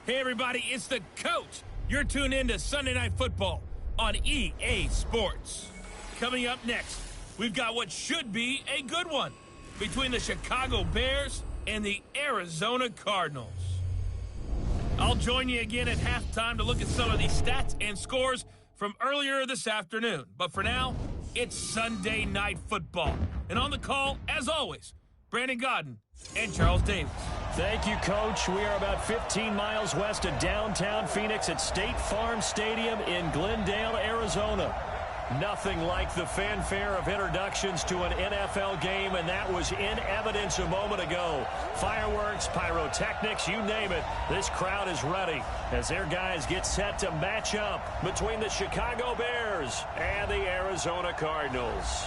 Hey, everybody, it's the coach. You're tuned in to Sunday Night Football on EA Sports. Coming up next, we've got what should be a good one between the Chicago Bears and the Arizona Cardinals. I'll join you again at halftime to look at some of these stats and scores from earlier this afternoon. But for now, it's Sunday Night Football. And on the call, as always, Brandon Godden and Charles Davis. Thank you, Coach. We are about 15 miles west of downtown Phoenix at State Farm Stadium in Glendale, Arizona. Nothing like the fanfare of introductions to an NFL game, and that was in evidence a moment ago. Fireworks, pyrotechnics, you name it. This crowd is ready as their guys get set to match up between the Chicago Bears and the Arizona Cardinals.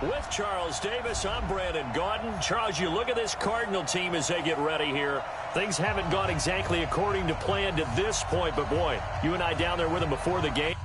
With Charles Davis, I'm Brandon Gaudin. Charles, you look at this Cardinal team as they get ready here. Things haven't gone exactly according to plan to this point, but boy, you and I down there with them before the game.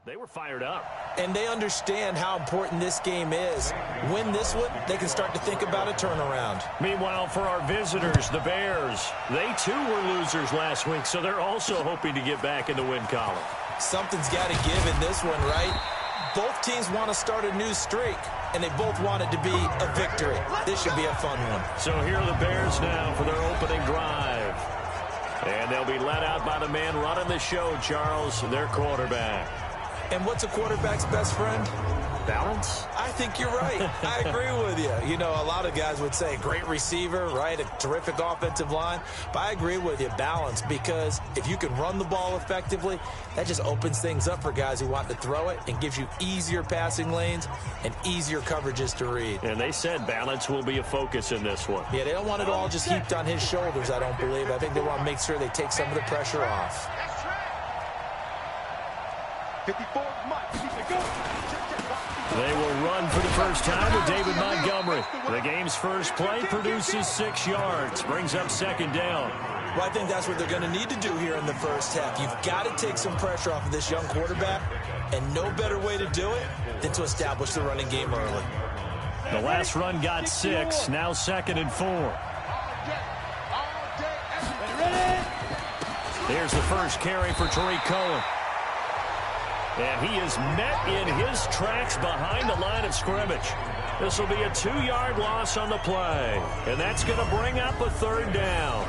They were fired up. And they understand how important this game is. Win this one, they can start to think about a turnaround. Meanwhile, for our visitors, the Bears, they too were losers last week, so they're also hoping to get back in the win column. Something's got to give in this one, right? Both teams want to start a new streak, and they both want it to be a victory. This should be a fun one. So here are the Bears now for their opening drive. And they'll be led out by the man running the show, Charles, their quarterback. And what's a quarterback's best friend? Balance? I think you're right. I agree with you. You know, a lot of guys would say great receiver, right? A terrific offensive line. But I agree with you, balance, because if you can run the ball effectively, that just opens things up for guys who want to throw it and gives you easier passing lanes and easier coverages to read. And they said balance will be a focus in this one. Yeah, they don't want it all just heaped on his shoulders, I don't believe. I think they want to make sure they take some of the pressure off. 54 Mike. They will run for the first time with David Montgomery. The game's first play produces 6 yards, brings up second down. Well, I think that's what they're going to need to do here in the first half. You've got to take some pressure off of this young quarterback, and no better way to do it than to establish the running game early. The last run got 6, now 2nd and 4. Here's the first carry for Tariq Cohen. And he is met in his tracks behind the line of scrimmage. This will be a 2-yard loss on the play. And that's going to bring up a 3rd down.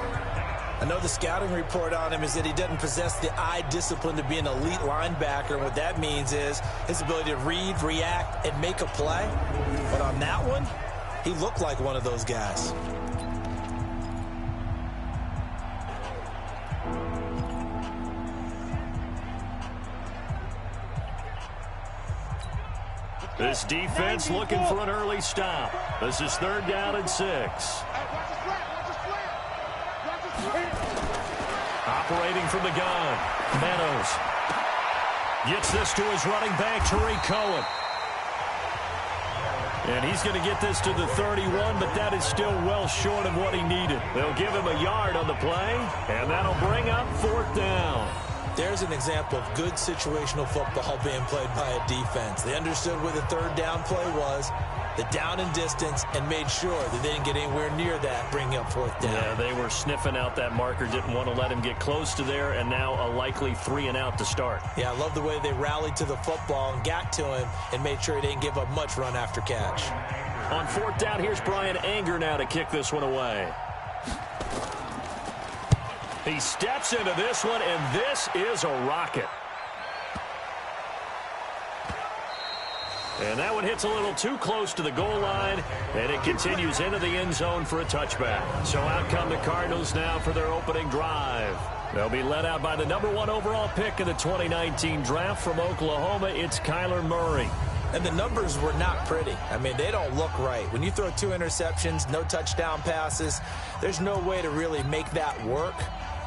I know the scouting report on him is that he doesn't possess the eye discipline to be an elite linebacker. And what that means is his ability to read, react, and make a play. But on that one, he looked like one of those guys. This defense looking for an early stop. This is 3rd down and 6. Operating from the gun, Meadows gets this to his running back, Tariq Cohen. And he's going to get this to the 31, but that is still well short of what he needed. They'll give him a yard on the play, and that'll bring up 4th down. There's an example of good situational football being played by a defense. They understood where the 3rd down play was, the down and distance, and made sure that they didn't get anywhere near that, bringing up 4th down. Yeah, they were sniffing out that marker, didn't want to let him get close to there, and now a likely 3 and out to start. Yeah, I love the way they rallied to the football and got to him and made sure he didn't give up much run after catch. On 4th down, here's Brian Anger now to kick this one away. He steps into this one, and this is a rocket. And that one hits a little too close to the goal line, and it continues into the end zone for a touchback. So out come the Cardinals now for their opening drive. They'll be led out by the #1 overall pick in the 2019 draft from Oklahoma. It's Kyler Murray. And the numbers were not pretty. I mean, they don't look right. When you throw 2 interceptions, no touchdown passes, there's no way to really make that work.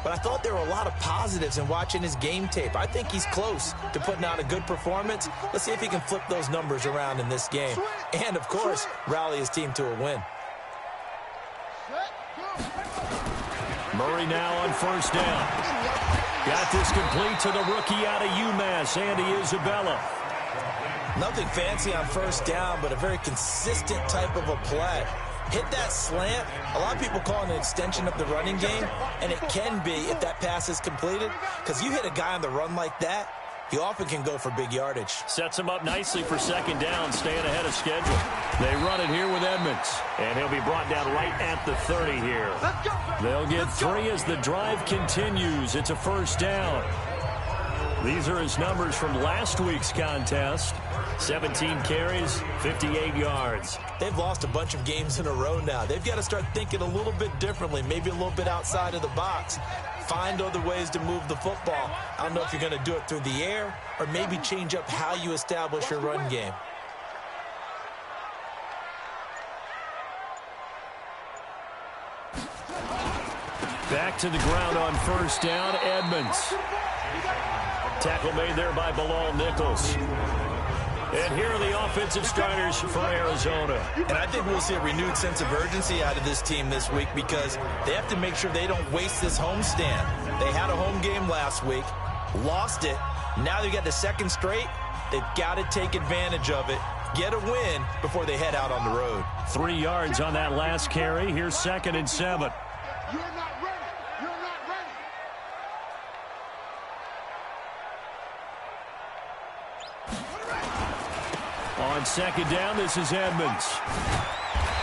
But I thought there were a lot of positives in watching his game tape. I think he's close to putting out a good performance. Let's see if he can flip those numbers around in this game. And, of course, rally his team to a win. Murray now on first down. Got this complete to the rookie out of UMass, Andy Isabella. Nothing fancy on first down, but a very consistent type of a play. Hit that slant. A lot of people call it an extension of the running game, and it can be if that pass is completed, because you hit a guy on the run like that, he often can go for big yardage. Sets him up nicely for second down, staying ahead of schedule. They run it here with Edmonds, and he'll be brought down right at the 30 here. They'll get 3 as the drive continues. It's a first down. These are his numbers from last week's contest. 17 carries, 58 yards. They've lost a bunch of games in a row now. They've got to start thinking a little bit differently, maybe a little bit outside of the box. Find other ways to move the football. I don't know if you're going to do it through the air or maybe change up how you establish your run game. Back to the ground on first down, Edmonds. Tackle made there by Bilal Nichols. And here are the offensive starters for Arizona. And I think we'll see a renewed sense of urgency out of this team this week because they have to make sure they don't waste this homestand. They had a home game last week, lost it. Now they got the second straight. They've got to take advantage of it, get a win before they head out on the road. 3 yards on that last carry. Here's 2nd and 7. You're not ready. You're not ready. On second down, this is Edmonds.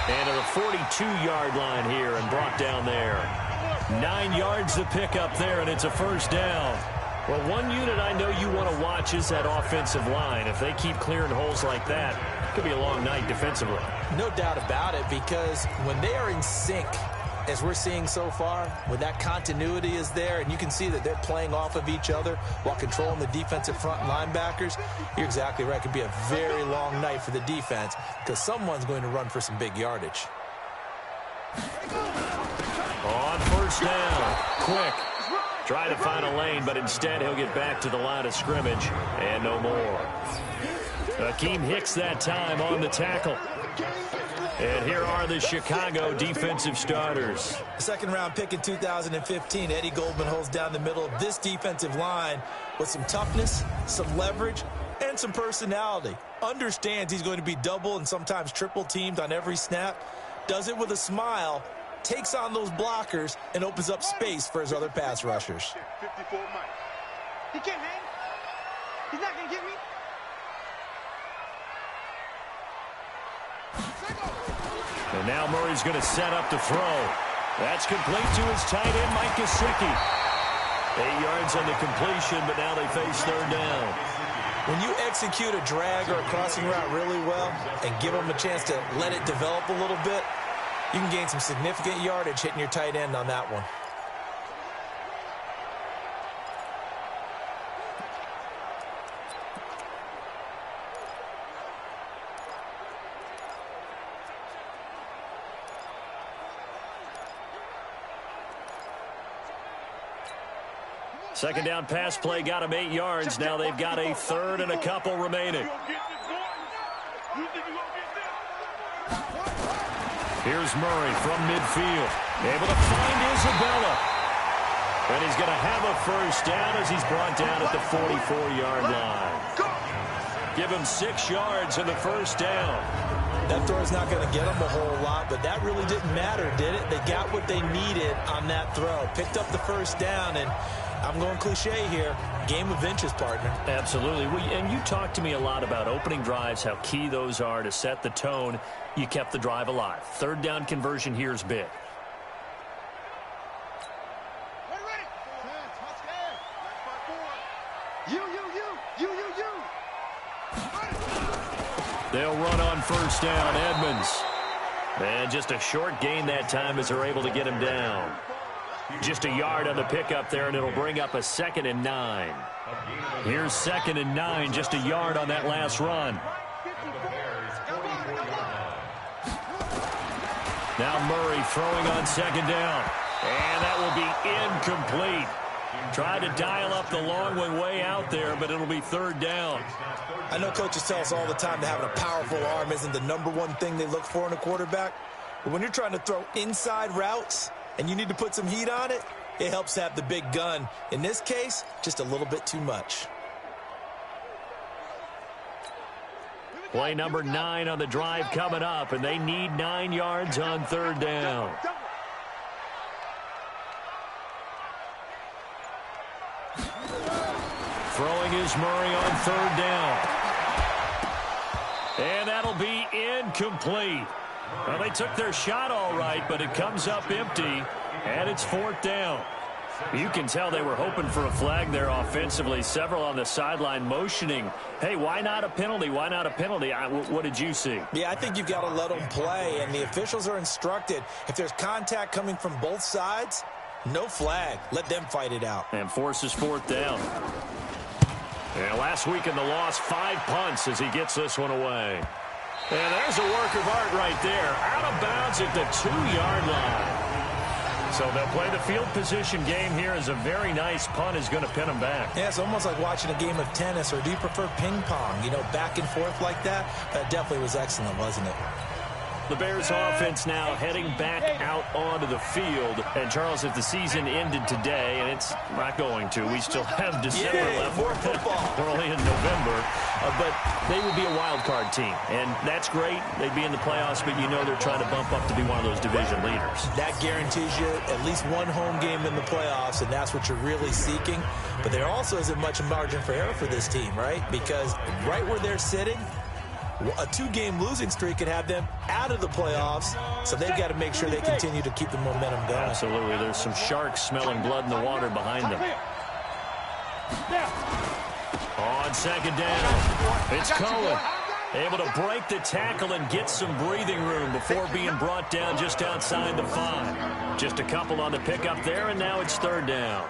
And to the 42-yard line here and brought down there. 9 yards to pick up there, and it's a first down. Well, one unit I know you want to watch is that offensive line. If they keep clearing holes like that, it could be a long night defensively. No doubt about it, because when they are in sync, as we're seeing so far, when that continuity is there and you can see that they're playing off of each other while controlling the defensive front linebackers, you're exactly right. It could be a very long night for the defense because someone's going to run for some big yardage. On first down, quick. Try to find a lane, but instead he'll get back to the line of scrimmage and no more. Akeem Hicks that time on the tackle. And here are the Chicago defensive starters. Second-round pick in 2015, Eddie Goldman holds down the middle of this defensive line with some toughness, some leverage, and some personality. Understands he's going to be double and sometimes triple teamed on every snap. Does it with a smile, takes on those blockers, and opens up space for his other pass rushers. 54 Mike. He can't hang. He's not going to get me. And now Murray's going to set up to throw. That's complete to his tight end, Mike Gesicki. 8 yards on the completion, but now they face third down. When you execute a drag or a crossing route really well and give them a chance to let it develop a little bit, you can gain some significant yardage hitting your tight end on that one. Second down pass play got him 8 yards. Now they've got a third and a couple remaining. Here's Murray from midfield. Able to find Isabella. And he's going to have a first down as he's brought down at the 44-yard line. Give him 6 yards in the first down. That throw is not going to get them a whole lot, but that really didn't matter, did it? They got what they needed on that throw. Picked up the first down, and I'm going cliche here. Game of inches, partner. Absolutely. And you talked to me a lot about opening drives, how key those are to set the tone. You kept the drive alive. Third down conversion here is big. They'll run on first down, Edmonds. And just a short gain that time as they're able to get him down. Just a yard on the pickup there, and it'll bring up a 2nd and 9. Here's 2nd and 9, just a yard on that last run. Now Murray throwing on second down. And that will be incomplete. Tried to dial up the long one way out there, but it'll be third down. I know coaches tell us all the time that having a powerful arm isn't the #1 thing they look for in a quarterback. But when you're trying to throw inside routes and you need to put some heat on it, it helps to have the big gun. In this case, just a little bit too much. Play number 9 on the drive coming up, and they need 9 yards on third down. Throwing is Murray on third down. And that'll be incomplete. Well, they took their shot all right, but it comes up empty, and it's fourth down. You can tell they were hoping for a flag there offensively. Several on the sideline motioning, hey, why not a penalty? Why not a penalty? What did you see? Yeah, I think you've got to let them play, and the officials are instructed. If there's contact coming from both sides, no flag. Let them fight it out. And forces fourth down. And last week in the loss, 5 punts as he gets this one away. And there's a work of art right there. Out of bounds at the 2-yard line. So they'll play the field position game here as a very nice punt is going to pin them back. Yeah, it's almost like watching a game of tennis, or do you prefer ping pong? You know, back and forth like that? That definitely was excellent, wasn't it? The Bears offense now heading back out onto the field. And, Charles, if the season ended today, and it's not going to, we still have December left. More football. We're only in November. But they would be a wild card team. And that's great. They'd be in the playoffs, but you know they're trying to bump up to be one of those division leaders. That guarantees you at least one home game in the playoffs, and that's what you're really seeking. But there also isn't much margin for error for this team, right? Because right where they're sitting, a 2-game losing streak could have them out of the playoffs, so they've got to make sure they continue to keep the momentum going. Absolutely. There's some sharks smelling blood in the water behind them. On second down, it's Cohen. Able to break the tackle and get some breathing room before being brought down just outside the 5. Just a couple on the pickup there, and now it's third down.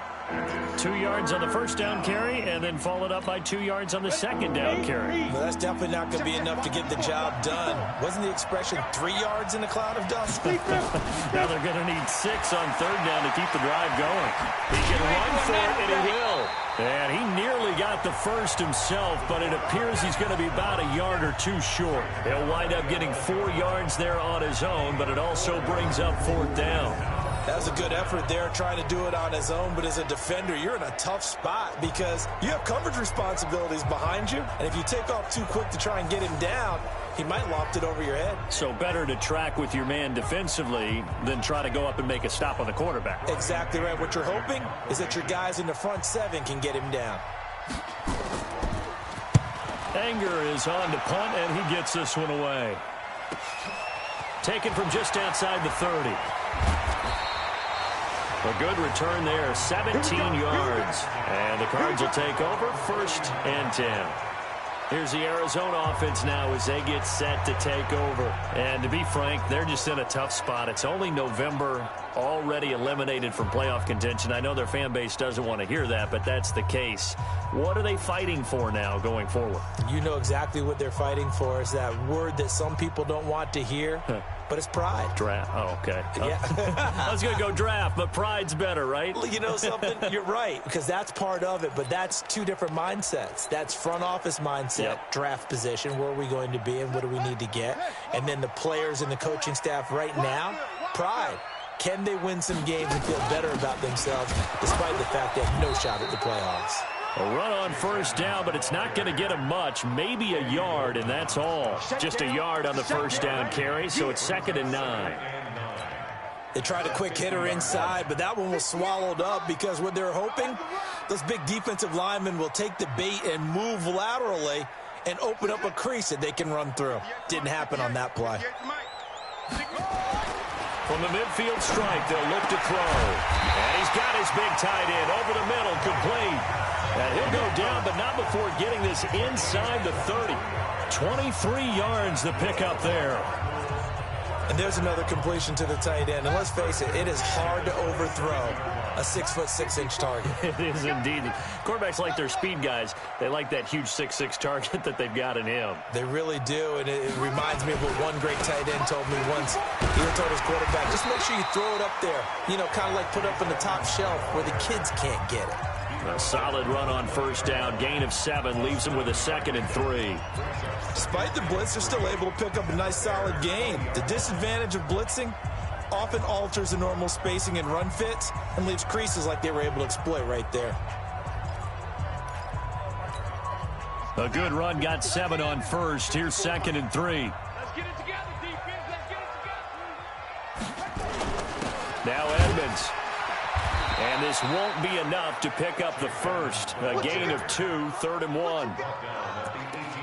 2 yards on the first down carry, and then followed up by 2 yards on the second down carry. Well, that's definitely not going to be enough to get the job done. Wasn't the expression 3 yards in a cloud of dust? Now they're going to need 6 on third down to keep the drive going. He can run for it, and he will. And he nearly got the first himself, but it appears he's going to be about a yard or 2 short. He'll wind up getting 4 yards there on his own, but it also brings up fourth down. That was a good effort there, trying to do it on his own. But as a defender, you're in a tough spot because you have coverage responsibilities behind you. And if you take off too quick to try and get him down, he might loft it over your head. So better to track with your man defensively than try to go up and make a stop on the quarterback. Exactly right. What you're hoping is that your guys in the front 7 can get him down. Anger is on to punt, and he gets this one away. Taken from just outside the 30. A good return there, 17 yards. And the Cards will take over, 1st and 10. Here's the Arizona offense now as they get set to take over. And to be frank, they're just in a tough spot. It's only November, already eliminated from playoff contention. I know their fan base doesn't want to hear that, but that's the case. What are they fighting for now going forward? You know exactly what they're fighting for. Is that word that some people don't want to hear, but it's pride. Draft. Oh, okay. Yeah. I was going to go draft, but pride's better, right? You know something? You're right, because that's part of it, but that's 2 different mindsets. That's front office mindset, draft position, where are we going to be and what do we need to get? And then the players and the coaching staff right now, pride. Can they win some games and feel better about themselves despite the fact they have no shot at the playoffs? A run on first down, but it's not going to get him much. Maybe a yard, and that's all. Just a yard on the first down carry, so it's 2nd and 9. They tried a quick hitter inside, but that one was swallowed up because what they're hoping, those big defensive linemen will take the bait and move laterally and open up a crease that they can run through. Didn't happen on that play. From the midfield strike, they'll look to throw. And he's got his big tight end over the middle, complete. And he'll go down, but not before getting this inside the 30. 23 yards the pickup there. And there's another completion to the tight end. And let's face it, it is hard to overthrow a 6'6" target. It is indeed. Quarterbacks like their speed guys. They like that huge 6'6" target that they've got in him. They really do, and it reminds me of what one great tight end told me once. He told his quarterback, just make sure you throw it up there, you know, kind of like put up in the top shelf where the kids can't get it. A solid run on first down. Gain of 7 leaves him with a 2nd and 3. Despite the blitz, they're still able to pick up a nice solid gain. The disadvantage of blitzing often alters the normal spacing and run fits and leaves creases like they were able to exploit right there. A good run, got 7 on first. Here's 2nd and 3. Let's get it together, defense. Let's get it together. Now Edmonds. And this won't be enough to pick up the first. A gain of 2, 3rd and 1.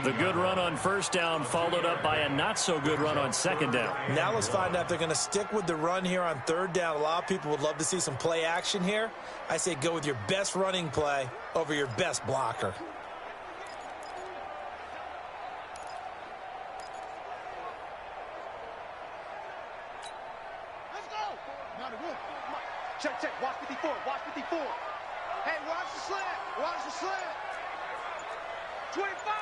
The good run on first down followed up by a not-so-good run on 2nd down. Now let's find out if they're going to stick with the run here on 3rd down. A lot of people would love to see some play action here. I say go with your best running play over your best blocker. Let's go. Now the room. Check, check. Watch 54. Watch 54. Hey, watch the slant. Watch the slant. 25.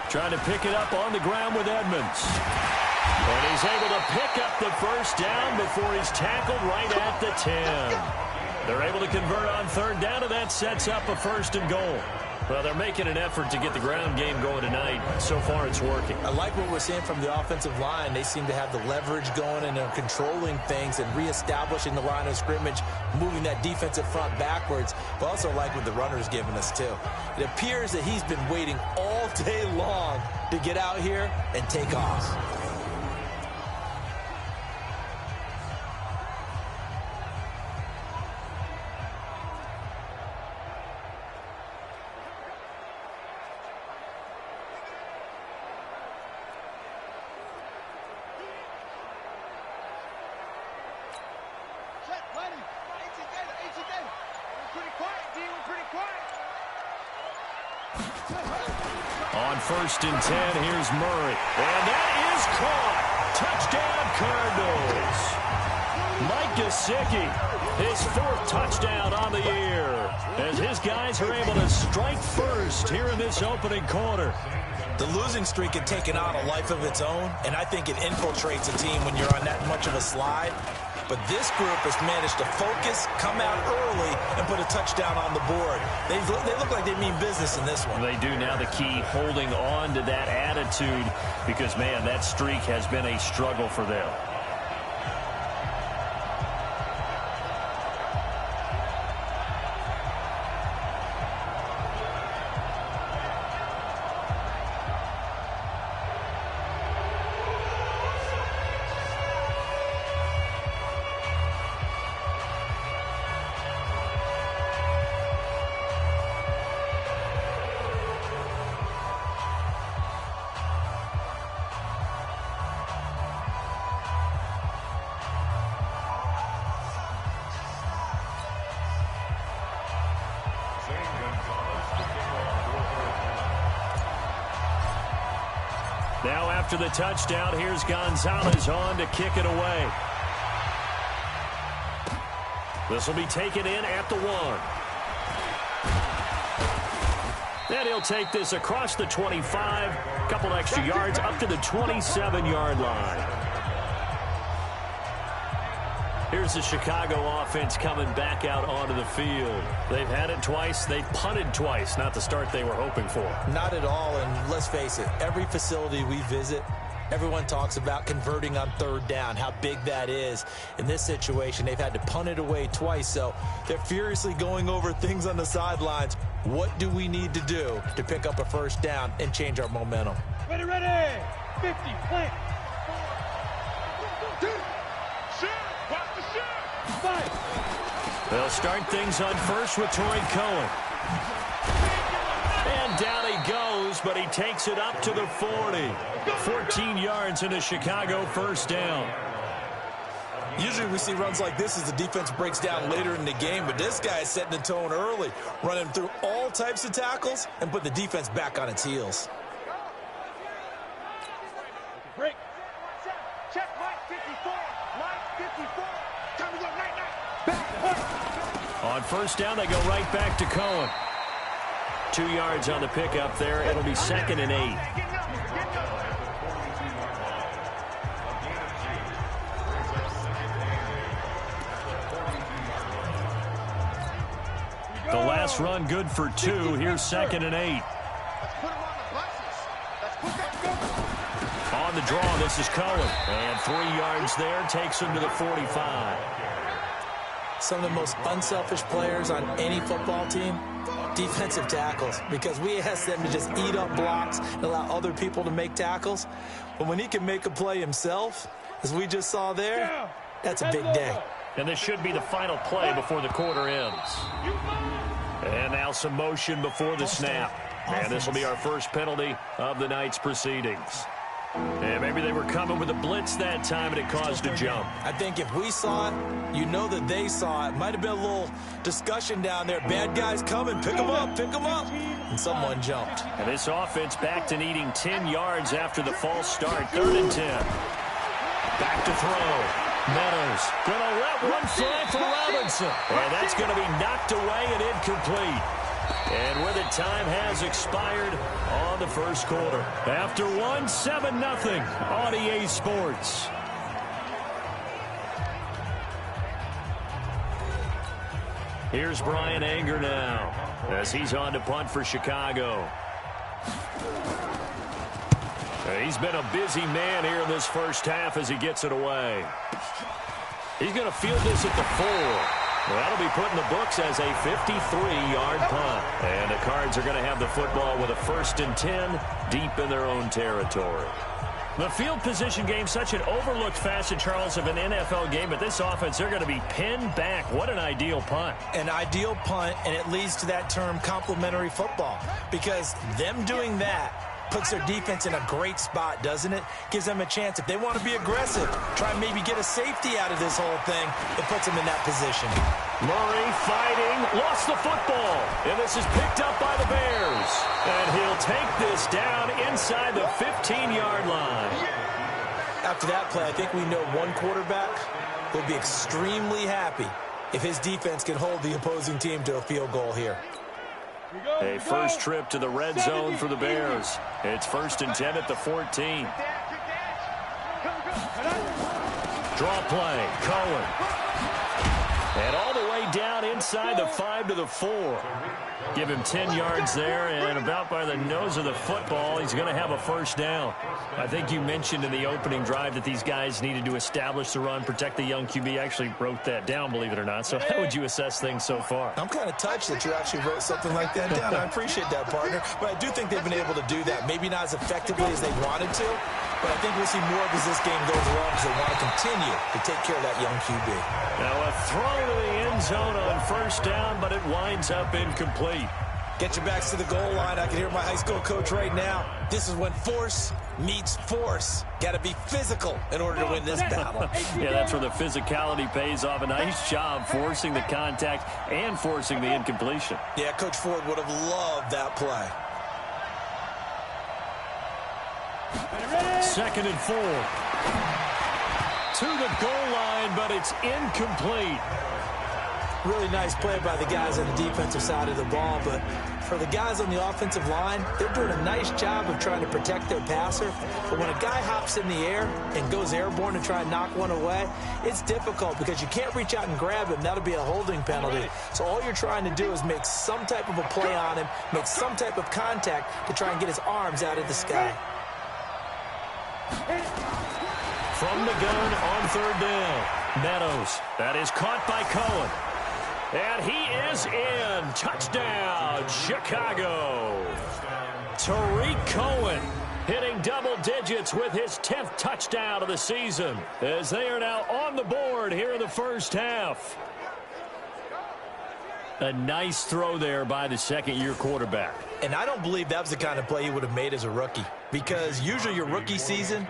Trying to pick it up on the ground with Edmonds. And he's able to pick up the first down before he's tackled right at the 10. They're able to convert on 3rd down, and that sets up a 1st and goal. Well, they're making an effort to get the ground game going tonight. So far, it's working. I like what we're seeing from the offensive line. They seem to have the leverage going, and they're controlling things and reestablishing the line of scrimmage, moving that defensive front backwards. But also like what the runner's giving us, too. It appears that he's been waiting all day long to get out here and take off. On 1st and 10, here's Murray. And that is caught. Touchdown, Cardinals. Mike Gesicki, his 4th touchdown on the year, as his guys are able to strike first here in this opening quarter. The losing streak had taken on a life of its own, and I think it infiltrates a team when you're on that much of a slide. But this group has managed to focus, come out early, and put a touchdown on the board. They look like they mean business in this one. They do. Now the key, holding on to that attitude, because, man, that streak has been a struggle for them. Now after the touchdown, here's Gonzalez on to kick it away. This will be taken in at the 1. And he'll take this across the 25, a couple extra yards up to the 27-yard line. Here's the Chicago offense coming back out onto the field. They've had it twice. They've punted twice. Not the start they were hoping for. Not at all, and let's face it, every facility we visit, everyone talks about converting on 3rd down, how big that is. In this situation, they've had to punt it away twice, so they're furiously going over things on the sidelines. What do we need to do to pick up a 1st down and change our momentum? Ready, ready. 50, plant. 2. Watch the shot. 5. They'll start things on first with Troy Cohen. And down he goes, but he takes it up to the 40. 14 yards in a Chicago 1st down. Usually we see runs like this as the defense breaks down later in the game, but this guy is setting the tone early, running through all types of tackles and put the defense back on its heels. Break. Check, Mike, 55. On first down, they go right back to Cohen. 2 yards on the pickup there. It'll be 2nd and 8. The last run good for 2. Here's 2nd and 8. On the draw, this is Cohen. And 3 yards there, takes him to the 45. Some of the most unselfish players on any football team, defensive tackles, because we ask them to just eat up blocks and allow other people to make tackles. But when he can make a play himself, as we just saw there, that's a big day. And this should be the final play before the quarter ends. And now some motion before the snap. And this will be our first penalty of the night's proceedings. And maybe they were coming with a blitz that time and it caused a jump. I think if we saw it, you know that they saw it. Might have been a little discussion down there. Bad guys coming, pick them up, pick them up. And someone jumped. And this offense back to needing 10 yards after the false start. 3rd and 10. Back to throw. Meadows going to let one fly for Robinson. And that's going to be knocked away and incomplete. And with it, time has expired on the first quarter. After 7-0 on EA Sports. Here's Brian Anger now as he's on to punt for Chicago. He's been a busy man here in this first half as he gets it away. He's going to field this at the 4. That'll be put in the books as a 53-yard punt. And the Cards are going to have the football with a 1st and 10 deep in their own territory. The field position game, such an overlooked facet, Charles, of an NFL game. But this offense, they're going to be pinned back. What an ideal punt. An ideal punt, and it leads to that term complementary football. Because them doing that puts their defense in a great spot, doesn't it? Gives them a chance. If they want to be aggressive, try and maybe get a safety out of this whole thing, it puts them in that position. Murray fighting, lost the football, and this is picked up by the Bears. And he'll take this down inside the 15-yard line. After that play, I think we know one quarterback will be extremely happy if his defense can hold the opposing team to a field goal here. A first trip to the red zone for the Bears. It's 1st and 10 at the 14. Draw play, Cohen. And all the way down inside the 5 to the 4. Give him 10 yards there, and about by the nose of the football, he's going to have a first down. I think you mentioned in the opening drive that these guys needed to establish the run, protect the young QB. I actually wrote that down, believe it or not. So how would you assess things so far? I'm kind of touched that you actually wrote something like that down. I appreciate that, partner. But I do think they've been able to do that. Maybe not as effectively as they wanted to, but I think we'll see more of as this game goes along because they want to continue to take care of that young QB. Now a throw to the end zone on first down, but it winds up incomplete. Get your backs to the goal line. I can hear my high school coach right now. This is when force meets force. Got to be physical in order to win this battle. Yeah, that's where the physicality pays off. A nice job forcing the contact and forcing the incompletion. Yeah, Coach Ford would have loved that play. 2nd and 4. To the goal line, but it's incomplete. Really nice play by the guys on the defensive side of the ball, but for the guys on the offensive line, they're doing a nice job of trying to protect their passer. But when a guy hops in the air and goes airborne to try and knock one away, it's difficult because you can't reach out and grab him. That'll be a holding penalty. So all you're trying to do is make some type of a play on him, make some type of contact to try and get his arms out of the sky. From the gun on 3rd down. Meadows. That is caught by Cohen. And he is in. Touchdown, Chicago. Tariq Cohen hitting double digits with his 10th touchdown of the season as they are now on the board here in the first half. A nice throw there by the second-year quarterback. And I don't believe that was the kind of play he would have made as a rookie, because usually your rookie season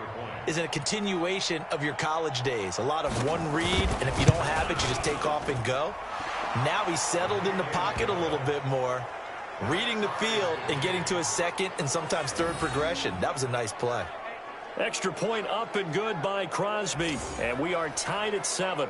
is a continuation of your college days. A lot of one read, and if you don't have it, you just take off and go. Now he's settled in the pocket a little bit more, reading the field and getting to his second and sometimes third progression. That was a nice play. Extra point up and good by Crosby, and we are tied at 7.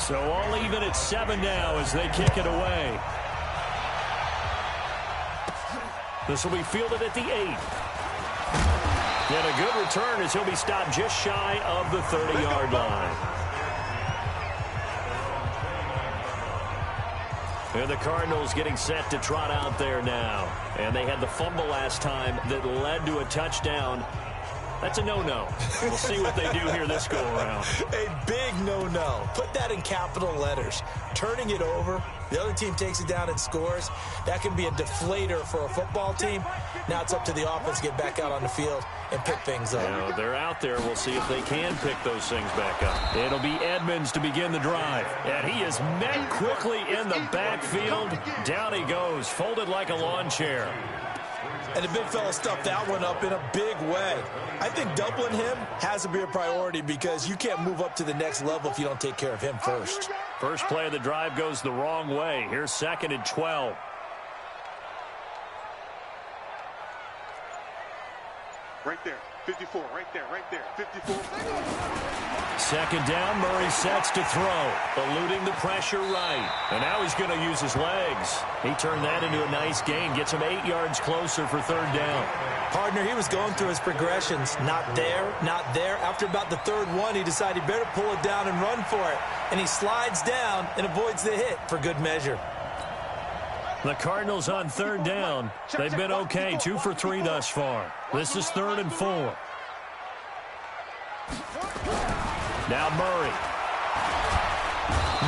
So all even at 7 now as they kick it away. This will be fielded at the 8. And a good return as he'll be stopped just shy of the 30-yard line. And the Cardinals getting set to trot out there now. And they had the fumble last time that led to a touchdown. That's a no-no. We'll see what they do here this go-around. A big no-no. Put that in capital letters. Turning it over, the other team takes it down and scores. That can be a deflator for a football team. Now it's up to the offense to get back out on the field and pick things up. Now, they're out there. We'll see if they can pick those things back up. It'll be Edmonds to begin the drive. And he is met quickly in the backfield. Down he goes, folded like a lawn chair. And the big fella stuffed that one up in a big way. I think doubling him has to be a priority because you can't move up to the next level if you don't take care of him first. First play of the drive goes the wrong way. Here's 2nd and 12. Right there, 54, right there, 54. 2nd down, Murray sets to throw, eluding the pressure right. And now he's going to use his legs. He turned that into a nice gain, gets him 8 yards closer for 3rd down. Partner, he was going through his progressions. Not there, not there. After about the 3rd one, he decided he better pull it down and run for it. And he slides down and avoids the hit for good measure. The Cardinals on 3rd down. They've been okay, 2 for 3 thus far. This is 3rd and 4. Now Murray.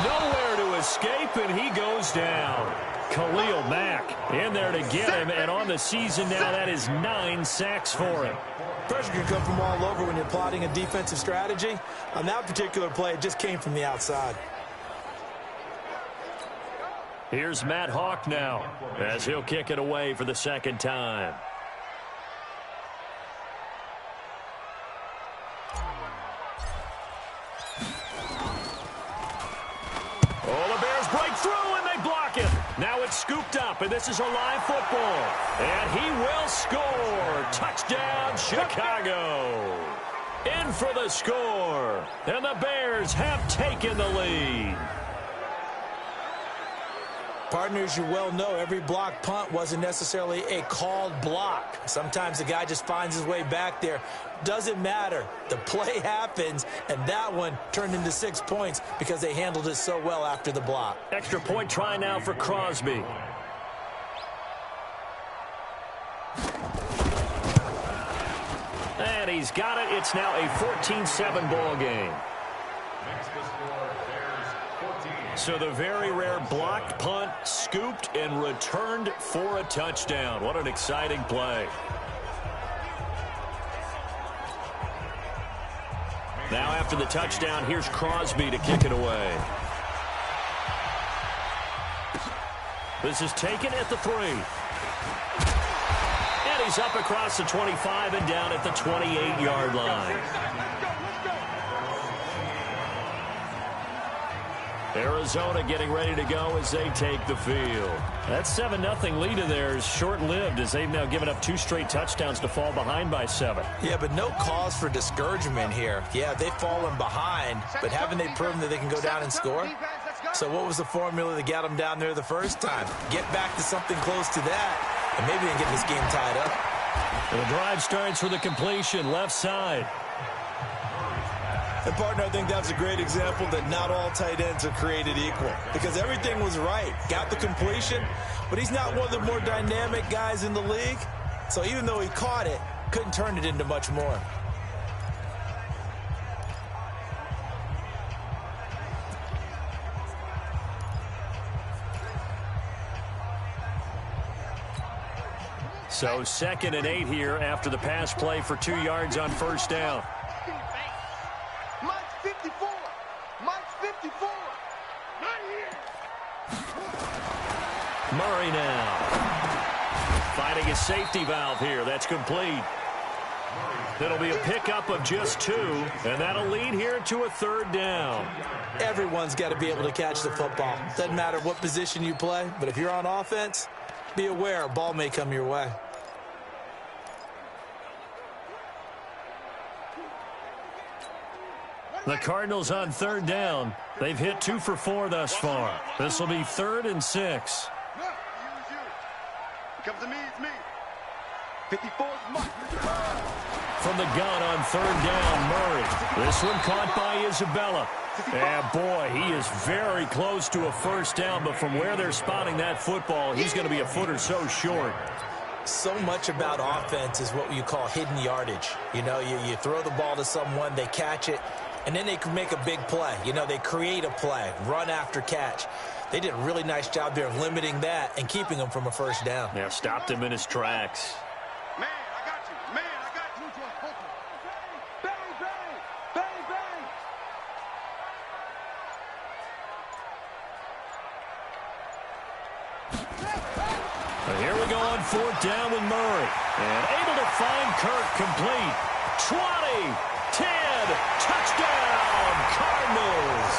Nowhere to escape, and he goes down. Khalil Mack in there to get him, and on the season now, that is 9 sacks for him. Pressure can come from all over when you're plotting a defensive strategy. On that particular play, it just came from the outside. Here's Matt Hawk now as he'll kick it away for the 2nd time. Oh, the Bears break through and they block it. Now it's scooped up and this is a live football. And he will score. Touchdown, Chicago. In for the score. And the Bears have taken the lead. Partners, you well know every block punt wasn't necessarily a called block. Sometimes the guy just finds his way back there. Doesn't matter. The play happens, and that one turned into 6 points because they handled it so well after the block. Extra point try now for Crosby. And he's got it. It's now a 14-7 ball game. So the very rare blocked punt, scooped and returned for a touchdown. What an exciting play. Now after the touchdown, here's Crosby to kick it away. This is taken at the 3. And he's up across the 25 and down at the 28-yard line. Arizona getting ready to go as they take the field. That 7-0 lead of theirs short-lived as they've now given up 2 straight touchdowns to fall behind by 7. Yeah, but no cause for discouragement here. Yeah, they've fallen behind, but haven't they proven that they can go down and score? So what was the formula that got them down there the first time? Get back to something close to that, and maybe they can get this game tied up. And the drive starts with a completion left side. And, partner, I think that's a great example that not all tight ends are created equal because everything was right. Got the completion, but he's not one of the more dynamic guys in the league. So even though he caught it, couldn't turn it into much more. So 2nd and 8 here after the pass play for 2 yards on 1st down. Mike's 54. Mike's 54. Not here. Murray now. Finding a safety valve here. That's complete. It'll be a pickup of just 2, and that'll lead here to a 3rd down. Everyone's got to be able to catch the football. Doesn't matter what position you play, but if you're on offense, be aware a ball may come your way. The Cardinals on third down. They've hit 2 for 4 thus far. This will be 3rd and 6. Comes to me, it's me. 54 is Mike. From the gun on third down, Murray. This one caught by Isabella. And boy, he is very close to a first down, but from where they're spotting that football, he's going to be a foot or so short. So much about offense is what you call hidden yardage. You know, you throw the ball to someone, they catch it, and then they can make a big play. You know, they create a play, run after catch. They did a really nice job there of limiting that and keeping him from a first down. Yeah, stopped him in his tracks. Man, I got you. Man, I got you. Bang, bang, bang, bang. But here we go on fourth down with Murray. And able to find Kirk complete. 20, 10, touchdown, Cardinals.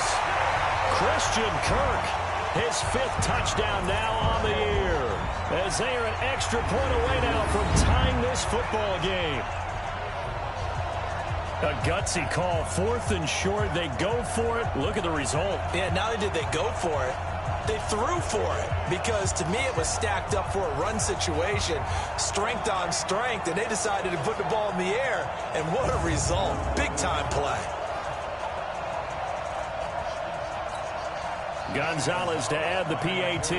Christian Kirk, his 5th touchdown now on the year. As they are an extra point away now from tying this football game. A gutsy call, 4th and short. They go for it. Look at the result. Yeah, not only did they go for it, they threw for it, because to me it was stacked up for a run situation, strength on strength, and they decided to put the ball in the air, and what a result. Big-time play. Gonzalez to add the PAT.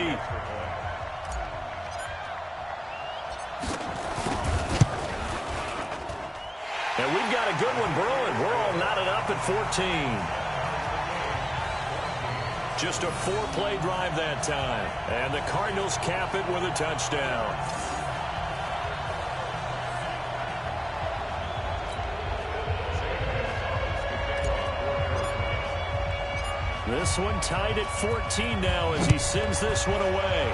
And we've got a good one brewing. We're all knotted up at 14. Just a 4-play drive that time. And the Cardinals cap it with a touchdown. This one tied at 14 now as he sends this one away.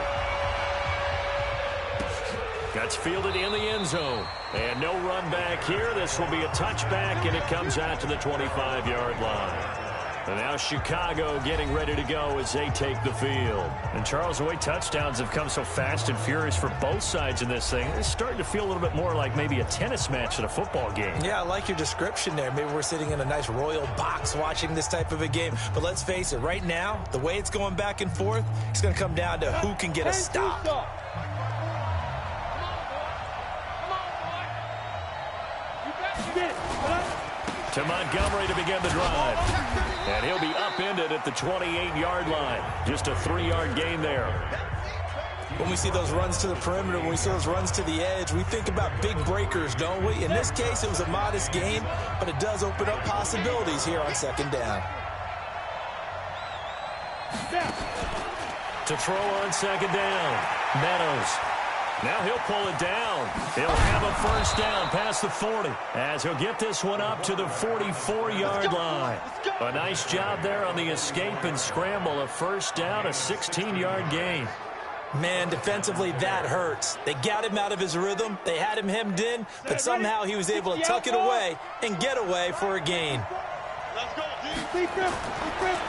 Gets fielded in the end zone. And no run back here. This will be a touchback, and it comes out to the 25-yard line. And now Chicago getting ready to go as they take the field. And Charles, the way touchdowns have come so fast and furious for both sides in this thing, it's starting to feel a little bit more like maybe a tennis match at a football game. Yeah, I like your description there. Maybe we're sitting in a nice royal box watching this type of a game. But let's face it, right now, the way it's going back and forth, it's going to come down to who can get a stop. To Montgomery to begin the drive. And he'll be upended at the 28-yard line. Just a 3-yard gain there. When we see those runs to the perimeter, when we see those runs to the edge, we think about big breakers, don't we? In this case, it was a modest gain, but it does open up possibilities here on second down. To throw on second down, Meadows. Now he'll pull it down. He'll have a first down past the 40 as he'll get this one up to the 44-yard line. A nice job there on the escape and scramble. A first down, a 16-yard gain. Man, defensively, that hurts. They got him out of his rhythm. They had him hemmed in, but somehow he was able to tuck it away and get away for a gain.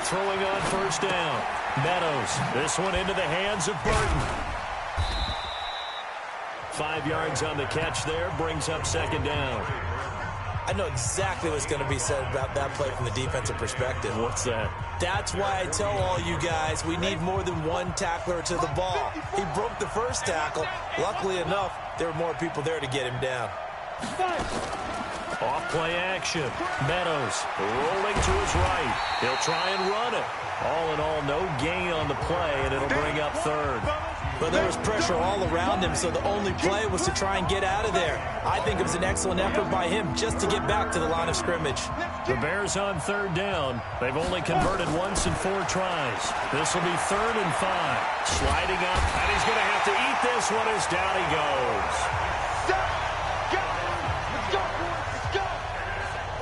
Throwing on first down. Meadows. This one into the hands of Burton. 5 yards on the catch there, brings up second down. I know exactly what's going to be said about that play from the defensive perspective. What's that? That's why I tell all you guys we need more than one tackler to the ball. He broke the first tackle. Luckily enough, there were more people there to get him down. Off play action. Meadows rolling to his right. He'll try and run it. All in all, no gain on the play, and it'll bring up third. But there was pressure all around him, so the only play was to try and get out of there. I think it was an excellent effort by him just to get back to the line of scrimmage. The Bears on third down. They've only converted once in 4 tries. This will be 3rd and 5. Sliding up, and he's going to have to eat this one as down he goes.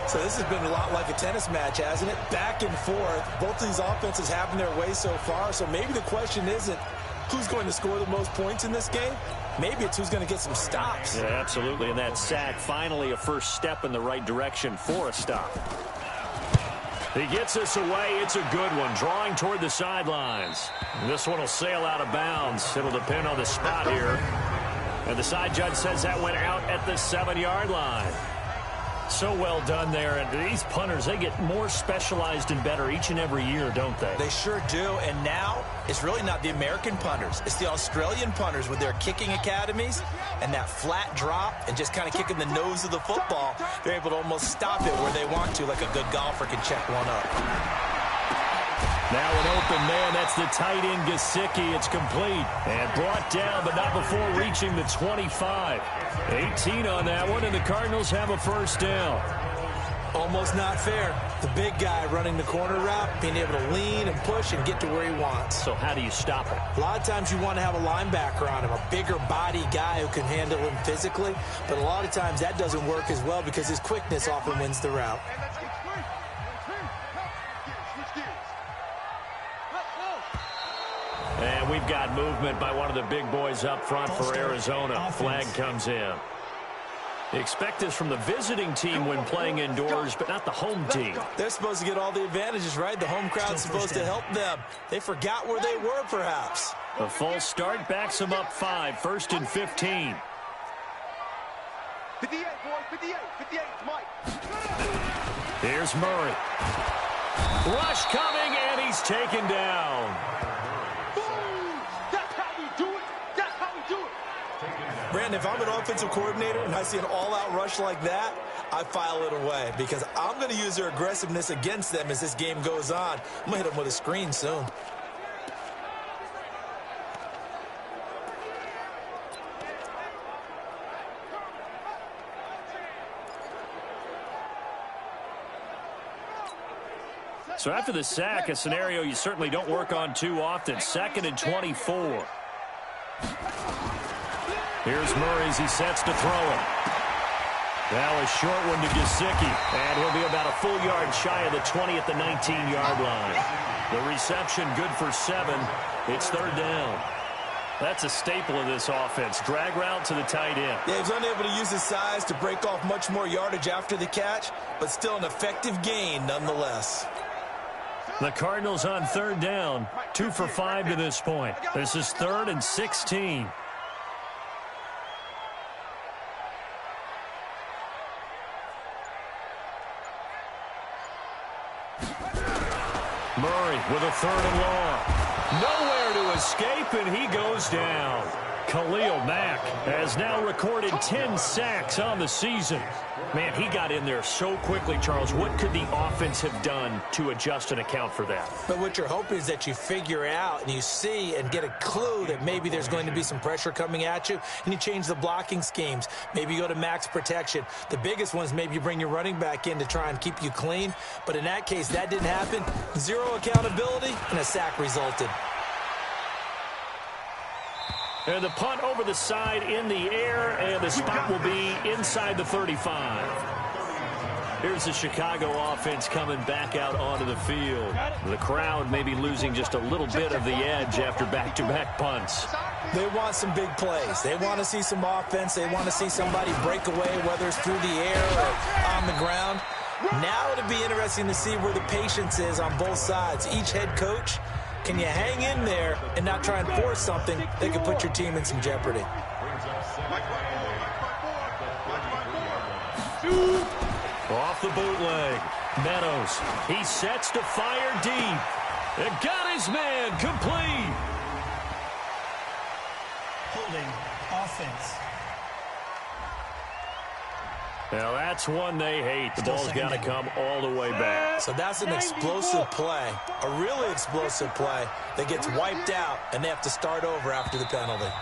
So this has been a lot like a tennis match, hasn't it? Back and forth. Both of these offenses having their way so far. So maybe the question isn't who's going to score the most points in this game. Maybe it's who's going to get some stops. Yeah, absolutely. And that sack, finally a first step in the right direction for a stop. He gets this away. It's a good one. Drawing toward the sidelines. This one will sail out of bounds. It'll depend on the spot here. And the side judge says that went out at the 7-yard line. So well done there. And these punters, they get more specialized and better each and every year, don't they? They sure do. And now it's really not the American punters. It's the Australian punters with their kicking academies and that flat drop and just kind of kicking the nose of the football. They're able to almost stop it where they want to, like a good golfer can check one up. Now an open man. That's the tight end, Gesicki. It's complete and brought down, but not before reaching the 25. 18 on that one, and the Cardinals have a first down. Almost not fair. The big guy running the corner route, being able to lean and push and get to where he wants. So how do you stop it? A lot of times you want to have a linebacker on him, a bigger body guy who can handle him physically, but a lot of times that doesn't work as well because his quickness often wins the route. And we've got movement by one of the big boys up front for Arizona. Flag comes in. Expect this from the visiting team when playing indoors, but not the home team. They're supposed to get all the advantages, right? The home crowd's supposed to help them. They forgot where they were, perhaps. The false start backs them up 5, 1st and 15. 58, boy, 58, 58, Mike. Here's Murray. Rush coming, and he's taken down. Brandon, if I'm an offensive coordinator and I see an all-out rush like that, I file it away because I'm going to use their aggressiveness against them as this game goes on. I'm going to hit them with a screen soon. So after the sack, a scenario you certainly don't work on too often. 2nd and 24. Here's Murray as he sets to throw it. Now a short one to Gesicki. And he'll be about a full yard shy of the 20 at the 19-yard line. The reception good for 7. It's 3rd down. That's a staple of this offense. Drag route to the tight end. Yeah, he's unable to use his size to break off much more yardage after the catch, but still an effective gain nonetheless. The Cardinals on 3rd down. 2 for 5 to this point. This is 3rd and 16. Murray with a 3rd and long. Nowhere to escape, and he goes down. Khalil Mack has now recorded 10 sacks on the season. Man, he got in there so quickly, Charles. What could the offense have done to adjust and account for that? But what you're hoping is that you figure out and you see and get a clue that maybe there's going to be some pressure coming at you, and you change the blocking schemes. Maybe you go to max protection. The biggest one is maybe you bring your running back in to try and keep you clean. But in that case, that didn't happen. 0 accountability, and a sack resulted. And the punt over the side in the air, and the spot will be inside the 35. Here's the Chicago offense coming back out onto the field. The crowd may be losing just a little bit of the edge after back-to-back punts. They want some big plays. They want to see some offense. They want to see somebody break away, whether it's through the air or on the ground. Now it'll be interesting to see where the patience is on both sides. Each head coach, can you hang in there and not try and force something that could put your team in some jeopardy? Off the bootleg. Meadows. He sets to fire deep. And got his man complete. Holding offense. Now that's one they hate. The ball's got to come all the way back. So that's an explosive play, a really explosive play that gets wiped out, and they have to start over after the penalty.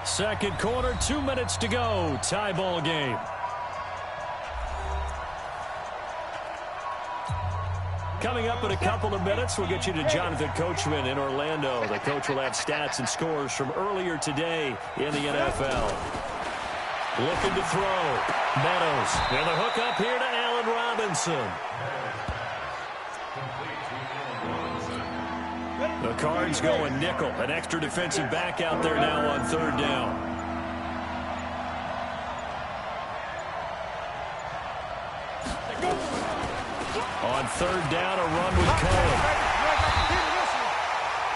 Second quarter, 2 minutes to go. Tie ball game. Coming up in a couple of minutes, we'll get you to Jonathan Coachman in Orlando. The coach will have stats and scores from earlier today in the NFL. Looking to throw. Meadows. And the hook up here to Allen Robinson. The Cards going nickel. An extra defensive back out there now on 3rd down. On 3rd down, a run with Cohen.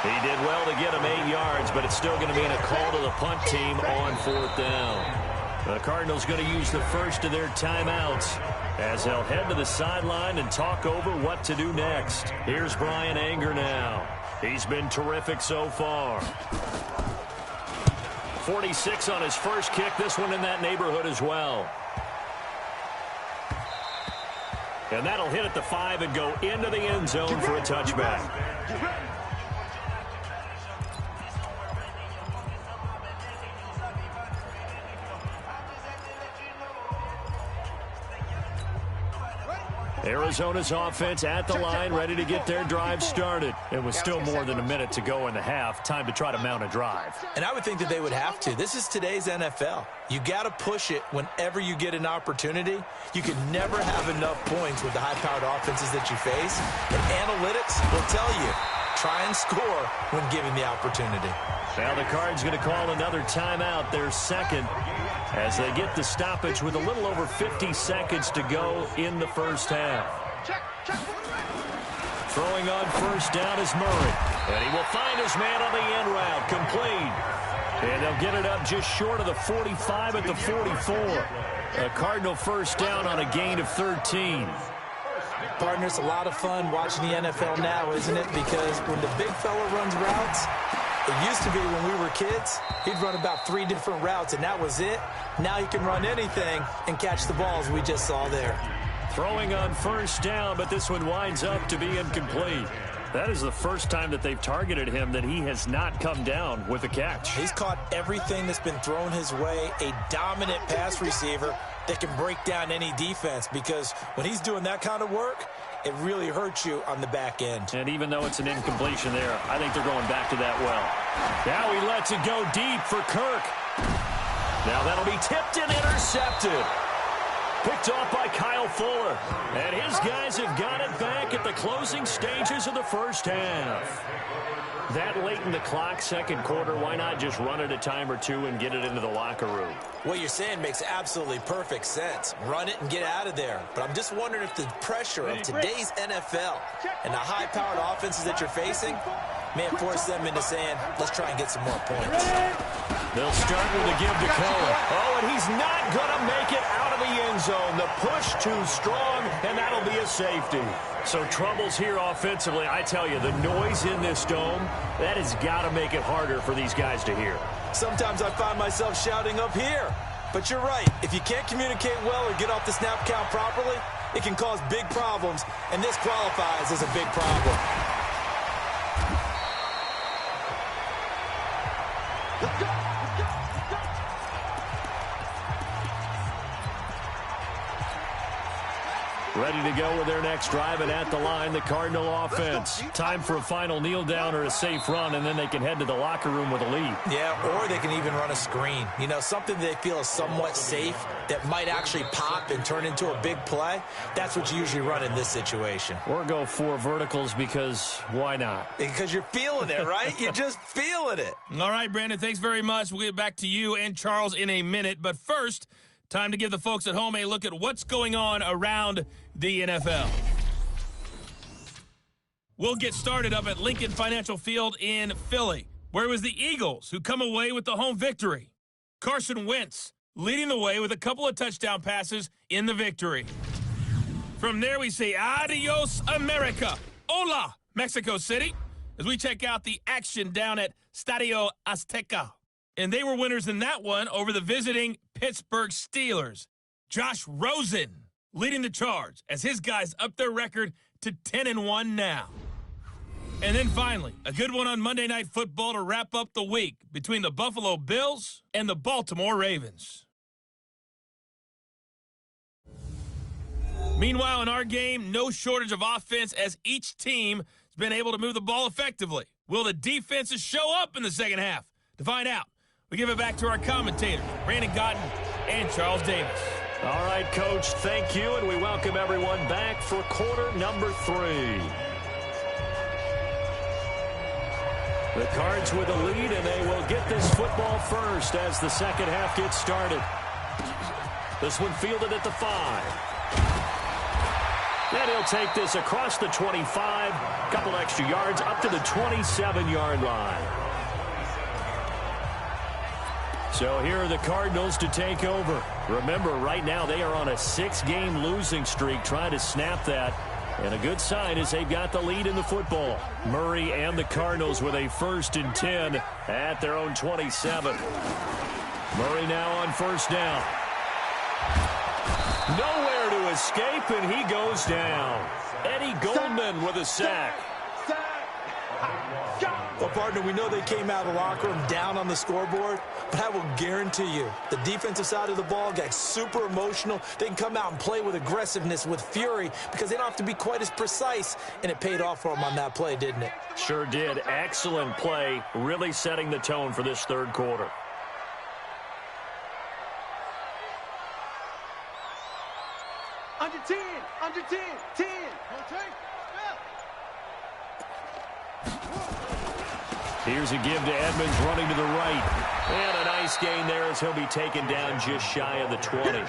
He did well to get him 8 yards, but it's still going to be in a call to the punt team on 4th down. The Cardinals going to use the first of their timeouts as they'll head to the sideline and talk over what to do next. Here's Brian Anger now. He's been terrific so far. 46 on his first kick. This one in that neighborhood as well. And that'll hit at the 5 and go into the end zone for a touchback. Arizona's offense at the line, ready to get their drive started. It was still more than a minute to go in the half. Time to try to mount a drive. And I would think that they would have to. This is today's NFL. You got to push it whenever you get an opportunity. You can never have enough points with the high-powered offenses that you face. And analytics will tell you, try and score when given the opportunity. Now the Cards going to call another timeout, their second, as they get the stoppage with a little over 50 seconds to go in the first half. Throwing on first down is Murray. And he will find his man on the end route, complete. And they'll get it up just short of the 45 at the 44. A Cardinal first down on a gain of 13. Partner, it's a lot of fun watching the NFL now, isn't it? Because when the big fella runs routes, it used to be when we were kids, he'd run about 3 different routes, and that was it. Now he can run anything and catch the balls we just saw there. Throwing on first down, but this one winds up to be incomplete. That is the first time that they've targeted him that he has not come down with a catch. He's caught everything that's been thrown his way, a dominant pass receiver that can break down any defense, because when he's doing that kind of work, it really hurts you on the back end. And even though it's an incompletion there, I think they're going back to that well. Now he lets it go deep for Kirk. Now that'll be tipped and intercepted. Picked off by Kyle Fuller. And his guys have got it back at the closing stages of the first half. That late in the clock, second quarter, why not just run it a time or two and get it into the locker room? What you're saying makes absolutely perfect sense. Run it and get out of there. But I'm just wondering if the pressure of today's NFL and the high-powered offenses that you're facing may force them into saying, let's try and get some more points. They'll start with a give to Cohen. Oh, and he's not going to make it out of the end zone. The push too strong, and that'll be a safety. So troubles here offensively. I tell you, the noise in this dome, that has got to make it harder for these guys to hear. Sometimes I find myself shouting up here. But you're right. If you can't communicate well or get off the snap count properly, it can cause big problems, and this qualifies as a big problem. Let's go. Ready to go with their next drive, and at the line, the Cardinal offense. Time for a final kneel down or a safe run, and then they can head to the locker room with a lead. Yeah, or they can even run a screen. You know, something they feel is somewhat safe that might actually pop and turn into a big play. That's what you usually run in this situation. Or go 4 verticals, because why not? Because you're feeling it, right? You're just feeling it. All right, Brandon, thanks very much. We'll get back to you and Charles in a minute. But first, time to give the folks at home a look at what's going on around the NFL. We'll get started up at Lincoln Financial Field in Philly, where it was the Eagles who come away with the home victory. Carson Wentz leading the way with a couple of touchdown passes in the victory. From there, we say adios, America. Hola, Mexico City, as we check out the action down at Stadio Azteca. And they were winners in that one over the visiting Pittsburgh Steelers. Josh Rosen leading the charge as his guys up their record to 10-1 now. And then finally, a good one on Monday Night Football to wrap up the week between the Buffalo Bills and the Baltimore Ravens. Meanwhile, in our game, no shortage of offense as each team has been able to move the ball effectively. Will the defenses show up in the second half? To find out, we give it back to our commentators, Brandon Cotton and Charles Davis. All right, Coach, thank you, and we welcome everyone back for quarter number 3. The Cards with a lead, and they will get this football first as the second half gets started. This one fielded at the 5. And he'll take this across the 25, couple extra yards, up to the 27-yard line. So here are the Cardinals to take over. Remember, right now they are on a 6-game losing streak, trying to snap that. And a good sign is they've got the lead in the football. Murray and the Cardinals with a 1st and 10 at their own 27. Murray now on 1st down. Nowhere to escape, and he goes down. Eddie Goldman with a sack. Well, partner, we know they came out of the locker room down on the scoreboard, but I will guarantee you the defensive side of the ball got super emotional. They can come out and play with aggressiveness, with fury, because they don't have to be quite as precise, and it paid off for them on that play, didn't it? Sure did. Excellent play, really setting the tone for this 3rd quarter. Under 10, 10. Here's a give to Edmonds running to the right. And a nice gain there as he'll be taken down just shy of the 20.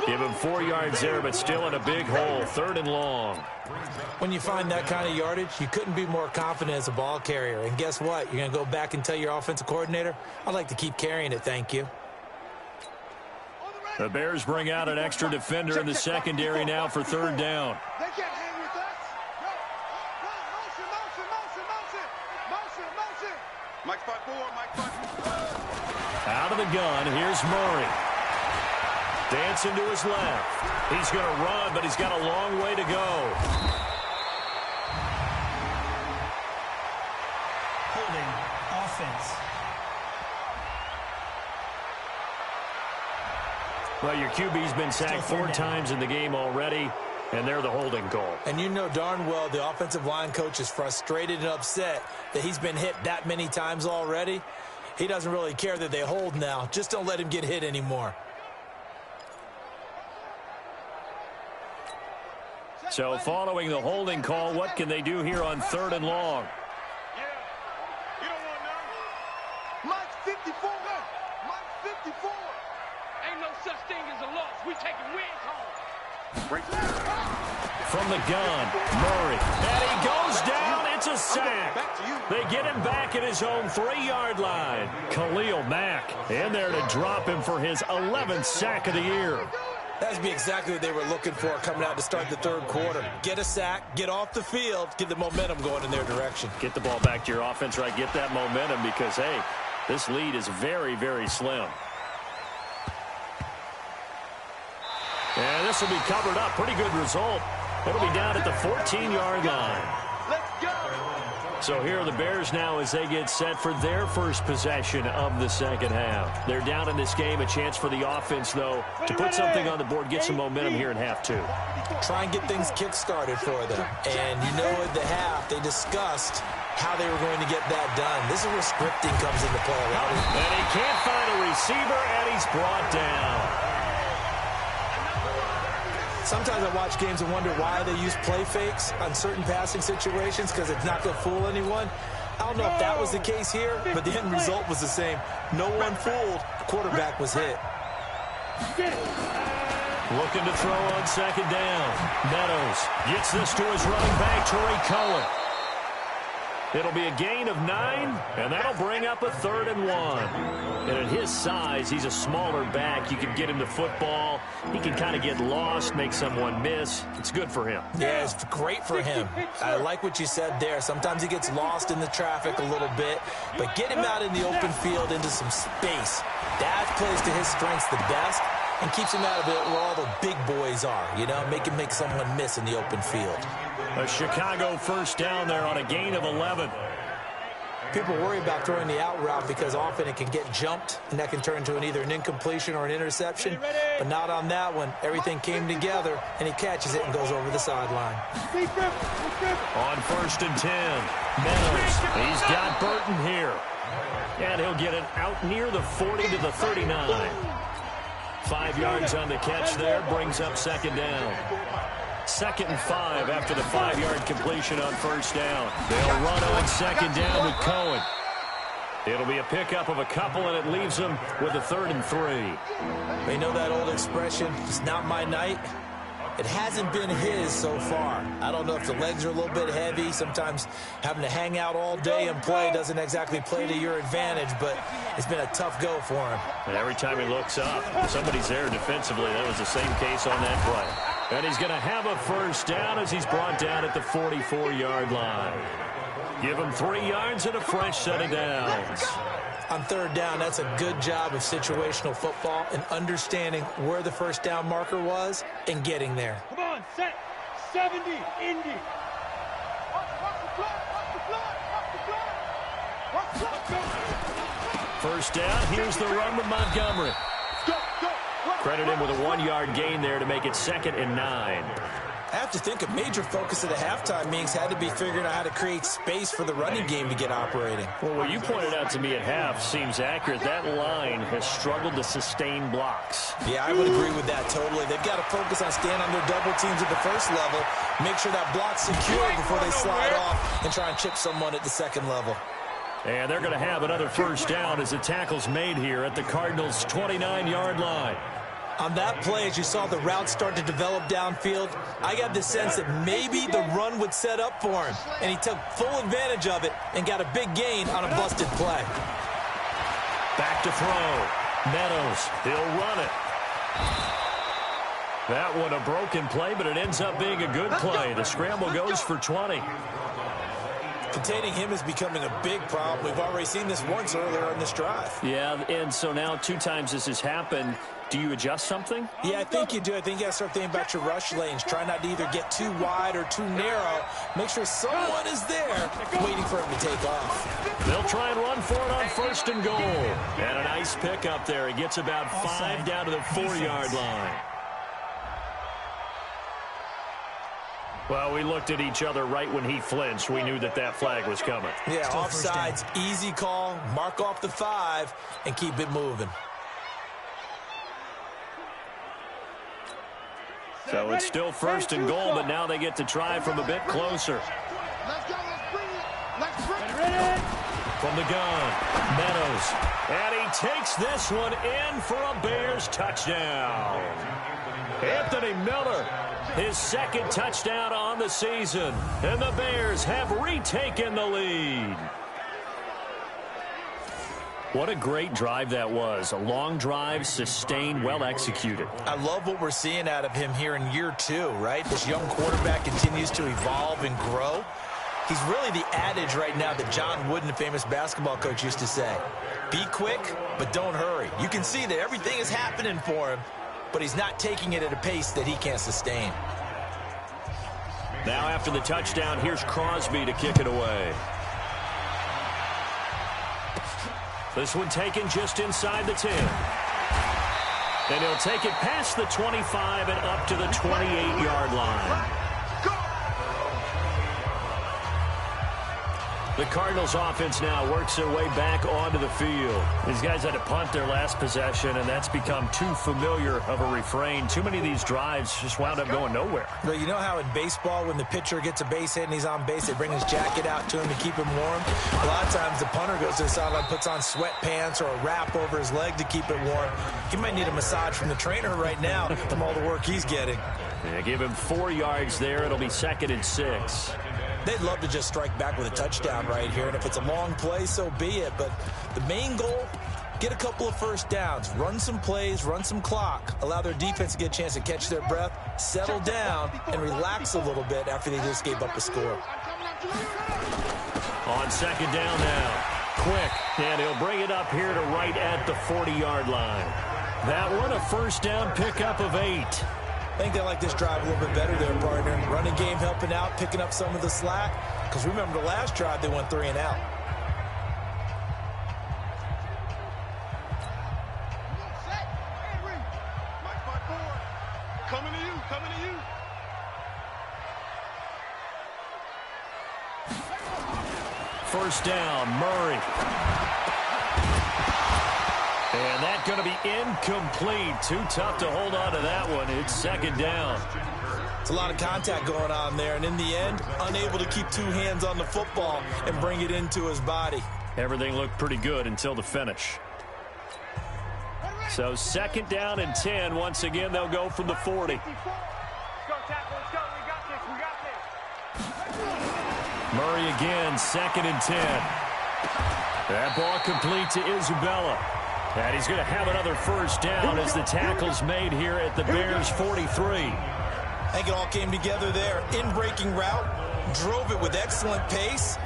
Give him 4 yards there, but still in a big hole. 3rd and long. When you find that kind of yardage, you couldn't be more confident as a ball carrier. And guess what? You're going to go back and tell your offensive coordinator, I'd like to keep carrying it, thank you. The Bears bring out an extra defender in the secondary now for 3rd down. They can't hang with us. Motion. Mike 5-4. Out of the gun, here's Murray. Dancing to his left. He's going to run, but he's got a long way to go. Holding offense. Well, your QB's been sacked 4 times in the game already, and they're the holding call. And you know darn well the offensive line coach is frustrated and upset that he's been hit that many times already. He doesn't really care that they hold now. Just don't let him get hit anymore. So following the holding call, what can they do here on 3rd and long? You don't want none. Mike 54. Mike 54. Ain't no such thing as a loss. We taking wins home. From the gun, Murray. And he goes down. It's a sack. They get him back at his own 3-yard line. Khalil Mack in there to drop him for his 11th sack of the year. That'd be exactly what they were looking for coming out to start the 3rd quarter. Get a sack, get off the field, get the momentum going in their direction. Get the ball back to your offense, right? Get that momentum because, hey, this lead is very, very slim. And this will be covered up. Pretty good result. It'll be down at the 14-yard line. Let's go. So here are the Bears now as they get set for their first possession of the 2nd half. They're down in this game. A chance for the offense, though, to put something on the board, get some momentum here in half 2. Try and get things kick-started for them. And you know at the half, they discussed how they were going to get that done. This is where scripting comes into play. And he can't find a receiver, and he's brought down. Sometimes I watch games and wonder why they use play fakes on certain passing situations because it's not going to fool anyone. I don't know if that was the case here, but the end result was the same. No one fooled. The quarterback was hit. Looking to throw on 2nd down. Meadows gets this to his running back, Tariq Cohen. It'll be a gain of 9, and that'll bring up a 3rd and 1. And at his size, he's a smaller back. You can get him the football. He can kind of get lost, make someone miss. It's good for him. Yeah, it's great for him. I like what you said there. Sometimes he gets lost in the traffic a little bit, but get him out in the open field into some space. That plays to his strengths the best and keeps him out of it where all the big boys are, you know, make him make someone miss in the open field. A Chicago 1st down there on a gain of 11. People worry about throwing the out route because often it can get jumped, and that can turn into either an incompletion or an interception. But not on that one. Everything came together, and he catches it and goes over the sideline. On 1st and 10, Meadows. He's got Burton here. And he'll get it out near the 40 to the 39. 5 yards on the catch there, brings up 2nd down. 2nd and 5 after the 5-yard completion on 1st down. They'll run on 2nd down with Cohen. It'll be a pickup of a couple, and it leaves them with a 3rd and 3. They know that old expression, it's not my night. It hasn't been his so far. I don't know if the legs are a little bit heavy. Sometimes having to hang out all day and play doesn't exactly play to your advantage, but it's been a tough go for him. And every time he looks up, somebody's there defensively. That was the same case on that play. And he's going to have a first down as he's brought down at the 44-yard line. Give him 3 yards and a fresh set of downs. On third down, that's a good job of situational football and understanding where the first down marker was and getting there. Come on, set. 70, Indy. First down, here's the run with Montgomery. Credit him with a 1-yard gain there to make it 2nd and 9. I have to think a major focus of the halftime meetings had to be figuring out how to create space for the running game to get operating. Well, what you pointed out to me at half seems accurate. That line has struggled to sustain blocks. Yeah, I would agree with that totally. They've got to focus on staying on their double teams at the first level, make sure that block's secure before they slide off and try and chip someone at the second level. And they're going to have another first down as the tackle's made here at the Cardinals' 29-yard line. On that play, as you saw the route start to develop downfield, I got the sense that maybe the run would set up for him, and he took full advantage of it and got a big gain on a busted play. Back to throw. Meadows, he'll run it. That one a broken play, but it ends up being a good play. The scramble goes for 20. Containing him is becoming a big problem. We've already seen this once earlier in this drive. Yeah, and so now 2 times this has happened. Do you adjust something? Yeah, I think you do. I think you got to start thinking about your rush lanes. Try not to either get too wide or too narrow. Make sure someone is there waiting for him to take off. They'll try and run for it on 1st and goal. And a nice pick up there. He gets about 5 down to the 4-yard line. Well, we looked at each other right when he flinched. We knew that that flag was coming. Yeah, offsides, easy call. Mark off the 5 and keep it moving. So it's still 1st and goal, but now they get to try from a bit closer. Let's go, let's bring it. Let's bring it. From the gun, Meadows. And he takes this one in for a Bears touchdown. Anthony Miller, his 2nd touchdown on the season. And the Bears have retaken the lead. What a great drive that was. A long drive, sustained, well executed. I love what we're seeing out of him here in year 2, right? This young quarterback continues to evolve and grow. He's really the adage right now that John Wooden, the famous basketball coach, used to say. Be quick, but don't hurry. You can see that everything is happening for him, but he's not taking it at a pace that he can't sustain. Now after the touchdown, here's Crosby to kick it away. This one taken just inside the 10. And he'll take it past the 25 and up to the 28-yard line. The Cardinals offense now works their way back onto the field. These guys had to punt their last possession, and that's become too familiar of a refrain. Too many of these drives just wound up going nowhere. Well, you know how in baseball, when the pitcher gets a base hit and he's on base, they bring his jacket out to him to keep him warm? A lot of times the punter goes to the sideline, puts on sweatpants or a wrap over his leg to keep it warm. He might need a massage from the trainer right now from all the work he's getting. Yeah, give him 4 yards there. It'll be 2nd and 6. They'd love to just strike back with a touchdown right here, and if it's a long play, so be it. But the main goal, get a couple of first downs, run some plays, run some clock, allow their defense to get a chance to catch their breath, settle down, and relax a little bit after they just gave up a score. On 2nd down now. Quick, and he'll bring it up here to right at the 40-yard line. That one, a first down pickup of 8. I think they like this drive a little bit better there, partner. Running game helping out, picking up some of the slack. Because remember the last drive, they went 3 and out. Coming to you, coming to you. First down, Murray. And that's going to be incomplete. Too tough to hold on to that one. It's 2nd down. It's a lot of contact going on there, and in the end, unable to keep 2 hands on the football and bring it into his body. Everything looked pretty good until the finish. So 2nd down and 10. Once again, they'll go from the 40. Murray again, 2nd and 10. That ball complete to Isabella. And he's going to have another first down as the tackle's made here at the Bears' 43. I think it all came together there. In-breaking route, drove it with excellent pace.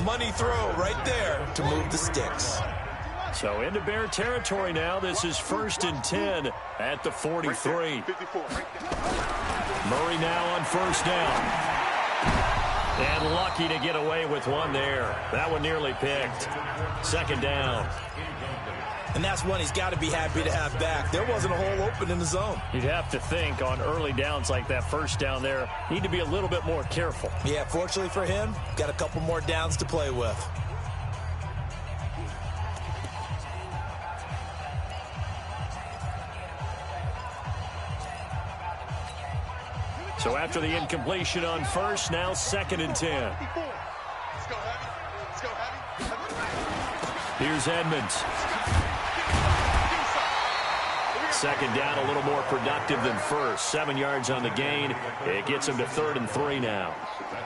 Money throw right there to move the sticks. So into Bear territory now. This is 1st and 10 at the 43. Murray now on first down. And lucky to get away with one there. That one nearly picked. 2nd down. And that's one he's got to be happy to have back. There wasn't a hole open in the zone. You'd have to think on early downs like that first down there, need to be a little bit more careful. Yeah, fortunately for him, got a couple more downs to play with. So after the incompletion on first, now 2nd and 10. Here's Edmonds. 2nd down, a little more productive than first. 7 yards on the gain. It gets him to 3rd and 3 now.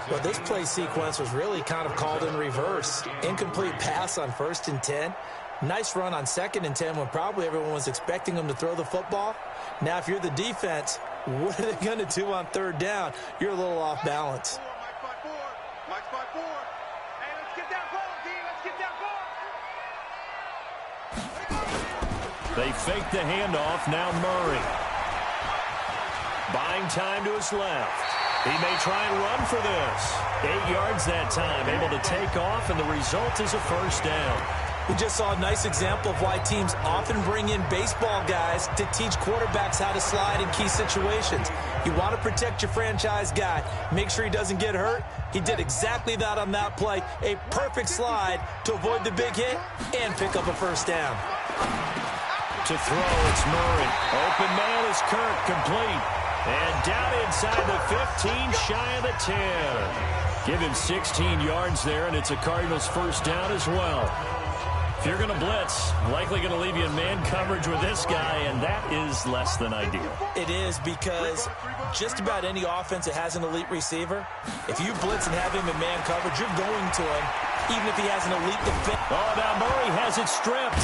Well, this play sequence was really kind of called in reverse. Incomplete pass on 1st and 10. Nice run on 2nd and 10 when probably everyone was expecting him to throw the football. Now, if you're the defense, what are they going to do on 3rd down? You're a little off balance. Mike's by 4. Hey, let's get that ball, D. Let's get that ball. They fake the handoff. Now Murray. Buying time to his left. He may try and run for this. 8 yards that time. Able to take off, and the result is a first down. We just saw a nice example of why teams often bring in baseball guys to teach quarterbacks how to slide in key situations. You want to protect your franchise guy. Make sure he doesn't get hurt. He did exactly that on that play. A perfect slide to avoid the big hit and pick up a first down. To throw, it's Murray. Open man is Kirk, complete. And down inside the 15, shy of the 10. Give him 16 yards there, and it's a Cardinals first down as well. If you're going to blitz, likely going to leave you in man coverage with this guy, and that is less than ideal. It is, because just about any offense that has an elite receiver, if you blitz and have him in man coverage, you're going to him, even if he has an elite defense. Oh, now Murray has it stripped.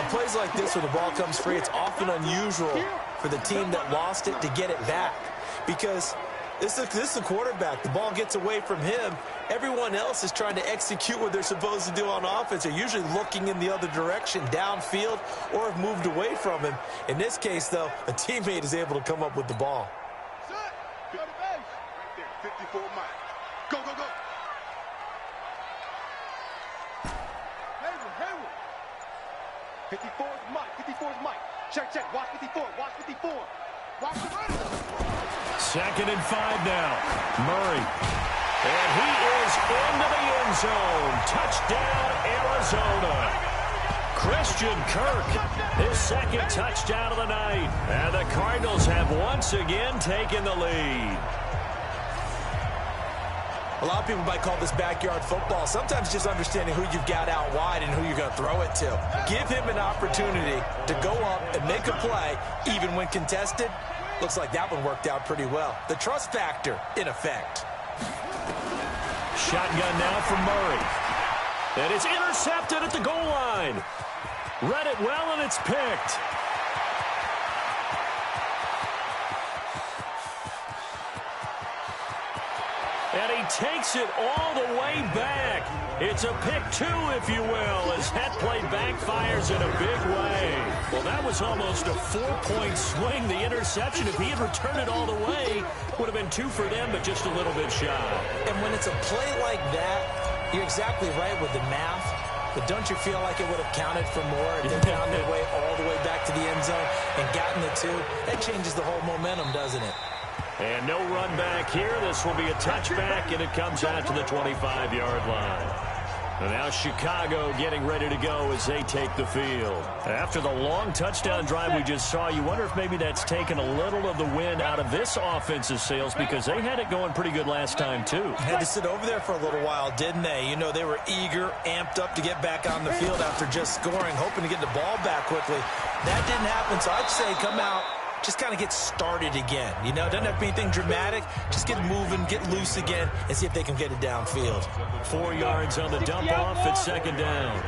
On plays like this where the ball comes free, it's often unusual for the team that lost it to get it back, because this is a quarterback. The ball gets away from him. Everyone else is trying to execute what they're supposed to do on offense. They're usually looking in the other direction, downfield, or have moved away from him. In this case, though, a teammate is able to come up with the ball. Set. Go to base. Right there. 54 Mike. Go, go, go. Hayward. 54 is Mike. 54 is Mike. Check. Watch 54. Watch 54. Watch the running. 2nd and 5 now. Murray. And he is into the end zone. Touchdown, Arizona. Christian Kirk, his 2nd touchdown of the night. And the Cardinals have once again taken the lead. A lot of people might call this backyard football. Sometimes just understanding who you've got out wide and who you're going to throw it to. Give him an opportunity to go up and make a play, even when contested. Looks like that one worked out pretty well. The trust factor in effect. Shotgun now from Murray. And it's intercepted at the goal line. Read it well, and it's picked. And he takes it all the way back. It's a pick 2, if you will, as that play backfires in a big way. Well, that was almost a 4-point swing. The interception, if he had returned it all the way, would have been 2 for them, but just a little bit shy. And when it's a play like that, you're exactly right with the math. But don't you feel like it would have counted for more if they found their way all the way back to the end zone and gotten the 2? That changes the whole momentum, doesn't it? And no run back here. This will be a touchback, and it comes out to the 25-yard line. And now Chicago getting ready to go as they take the field. After the long touchdown drive we just saw, you wonder if maybe that's taken a little of the wind out of this offense's sails, because they had it going pretty good last time too. Had to sit over there for a little while, didn't they? You know, they were eager, amped up to get back on the field after just scoring, hoping to get the ball back quickly. That didn't happen, so I'd say come out, just kind of get started again. You know, it doesn't have to be anything dramatic. Just get moving, get loose again, and see if they can get it downfield. 4 yards on the dump off at second down.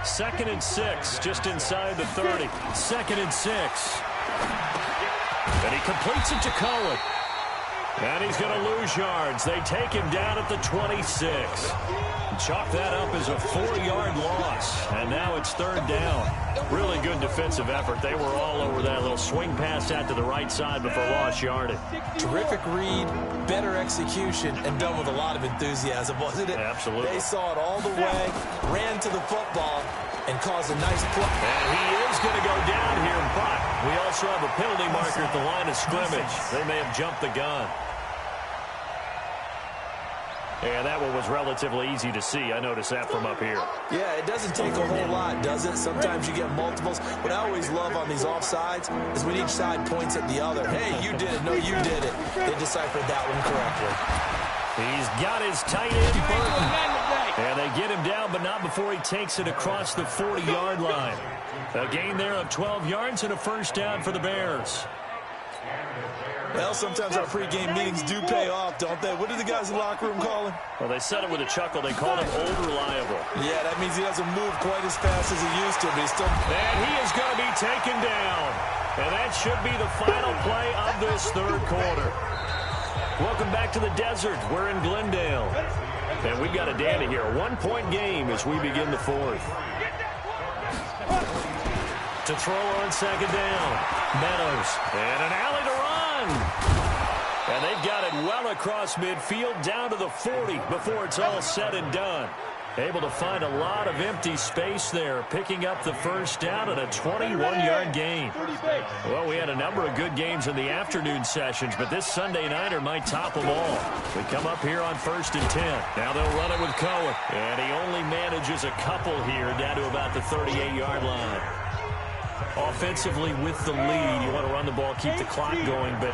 2nd and 6, just inside the 30. 2nd and 6. And he completes it to Cohen. And he's going to lose yards. They take him down at the 26. Chalk that up as a 4-yard loss. And now it's 3rd down. Really good defensive effort. They were all over that little swing pass out to the right side before lost yardage. Terrific read, better execution, and done with a lot of enthusiasm, wasn't it? Absolutely. They saw it all the way, ran to the football, and caused a nice play. And he is going to go down here, but we also have a penalty marker at the line of scrimmage. They may have jumped the gun. Yeah, that one was relatively easy to see. I noticed that from up here. Yeah, it doesn't take a whole lot, does it? Sometimes you get multiples. What I always love on these offsides is when each side points at the other. Hey, you did it. No, you did it. They deciphered that one correctly. He's got his tight end, Burton. And they get him down, but not before he takes it across the 40-yard line. A gain there of 12 yards and a first down for the Bears. Well, sometimes our pregame meetings do pay off, don't they? What do the guys in the locker room call him? Well, they said it with a chuckle. They called him old reliable. Yeah, that means he doesn't move quite as fast as he used to, but he's still... And he is going to be taken down. And that should be the final play of this 3rd quarter. Welcome back to the desert. We're in Glendale. And we've got a dandy here. A 1-point game as we begin the 4th. To throw on 2nd down. Meadows. And an alley to run. And they've got it well across midfield down to the 40 before it's all said and done. Able to find a lot of empty space there, picking up the first down at a 21-yard gain. Well, we had a number of good games in the afternoon sessions, but this Sunday nighter might top them all. We come up here on 1st and 10. Now they'll run it with Cohen. And he only manages a couple here down to about the 38-yard line. Offensively with the lead, you want to run the ball, keep the clock going, but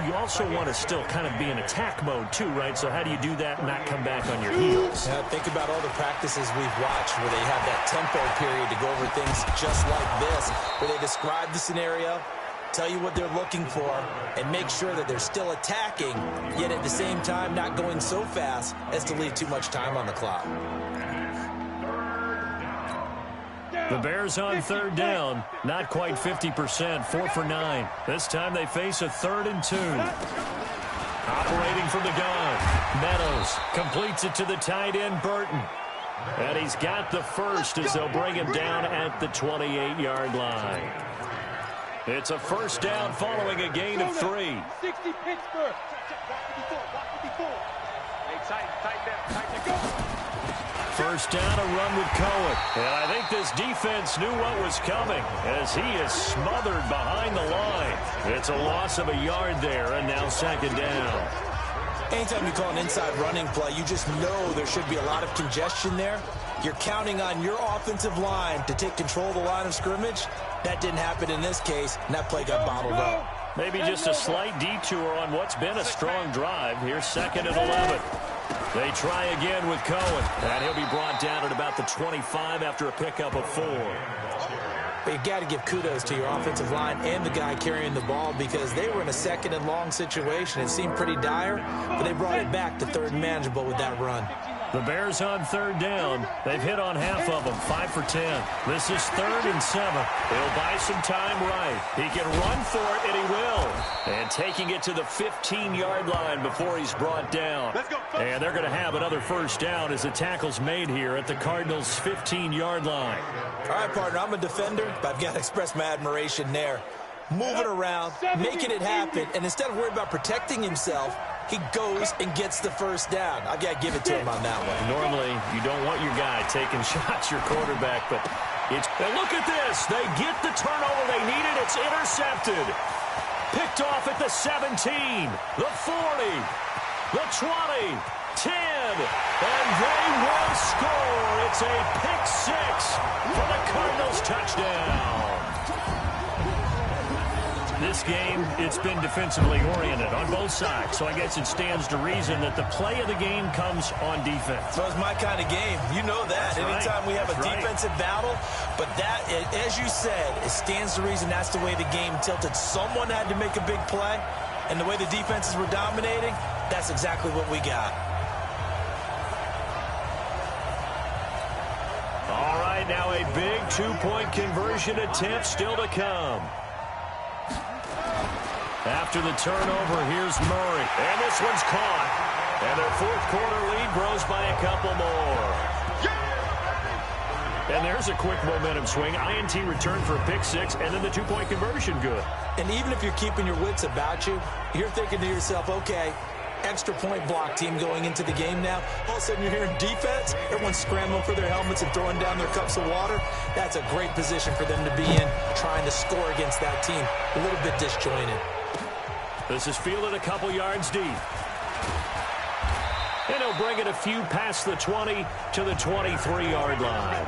you also want to still kind of be in attack mode too, right? So how do you do that and not come back on your heels? Yeah, think about all the practices we've watched where they have that tempo period to go over things just like this, where they describe the scenario, tell you what they're looking for, and make sure that they're still attacking, yet at the same time not going so fast as to leave too much time on the clock. The Bears on 3rd down, not quite 50%, 4 for 9. This time they face a 3rd and 2. Operating from the gun, Meadows completes it to the tight end, Burton. And he's got the first as they'll bring him down at the 28-yard line. It's a first down following a gain of 3. 60 Pittsburgh. Hey, tight down, go. First down, a run with Cohen. And I think this defense knew what was coming as he is smothered behind the line. It's a loss of a yard there, and now 2nd down. Anytime you call an inside running play, you just know there should be a lot of congestion there. You're counting on your offensive line to take control of the line of scrimmage. That didn't happen in this case, and that play got bottled up. Maybe just a slight detour on what's been a strong drive. Here's 2nd and 11. They try again with Cohen. And he'll be brought down at about the 25 after a pickup of 4. But you got to give kudos to your offensive line and the guy carrying the ball because they were in a 2nd and long situation. It seemed pretty dire, but they brought it back to 3rd and manageable with that run. The Bears on 3rd down. They've hit on half of them, 5 for 10. This is 3rd and 7. He'll buy some time right. He can run for it, and he will. And taking it to the 15-yard line before he's brought down. And they're going to have another first down as the tackle's made here at the Cardinals' 15-yard line. All right, partner, I'm a defender, but I've got to express my admiration there. Moving around, making it happen, and instead of worrying about protecting himself, he goes and gets the first down. I've got to give it to him on that one. Normally, you don't want your guy taking shots, your quarterback, but it's... And look at this. They get the turnover they needed. It's intercepted. Picked off at the 17, the 40, the 20, 10, and they will score. It's a pick six for the Cardinals touchdown. This game, it's been defensively oriented on both sides, so I guess it stands to reason that the play of the game comes on defense. So it's my kind of game. You know that. That's Anytime right. we have a That's defensive battle, but that, as you said, it stands to reason that's the way the game tilted. Someone had to make a big play, and the way the defenses were dominating, that's exactly what we got. All right, now a big two-point conversion attempt still to come. After the turnover, here's Murray. And this one's caught. And their fourth quarter lead grows by a couple more. And there's a quick momentum swing. INT return for a pick six, and then the two-point conversion good. And even if you're keeping your wits about you, you're thinking to yourself, okay, extra point block team going into the game now. All of a sudden you're hearing defense. Everyone's scrambling for their helmets and throwing down their cups of water. That's a great position for them to be in, trying to score against that team. A little bit disjointed. This is fielded a couple yards deep. And he'll bring it a few past the 20 to the 23-yard line.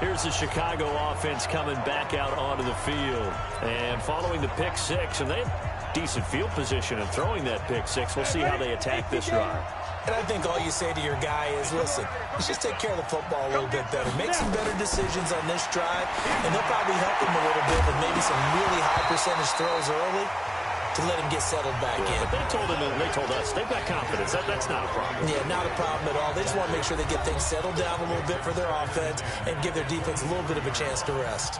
Here's the Chicago offense coming back out onto the field. And following the pick six, and they have decent field position in throwing that pick six. We'll see how they attack this drive. And I think all you say to your guy is, listen, let's just take care of the football a little bit better. Make some better decisions on this drive, and they'll probably help him a little bit with maybe some really high percentage throws early to let him get settled back in. But they told us they've got confidence. That's not a problem. Yeah, not a problem at all. They just want to make sure they get things settled down a little bit for their offense and give their defense a little bit of a chance to rest.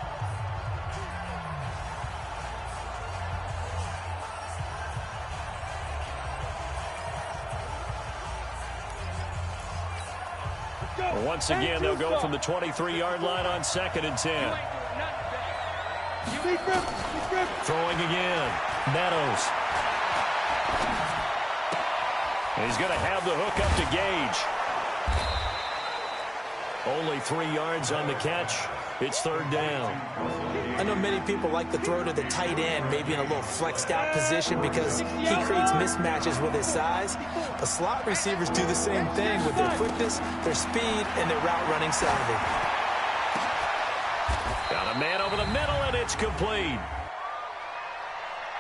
Once again, they'll go from the 23-yard line on 2nd and 10. Throwing again. Meadows. And he's going to have the hook up to Gage. Only 3 yards on the catch. It's 3rd down. I know many people like to throw to the tight end, maybe in a little flexed out position because he creates mismatches with his size. But slot receivers do the same thing with their quickness, their speed, and their route running savvy. Got a man over the middle, and it's complete.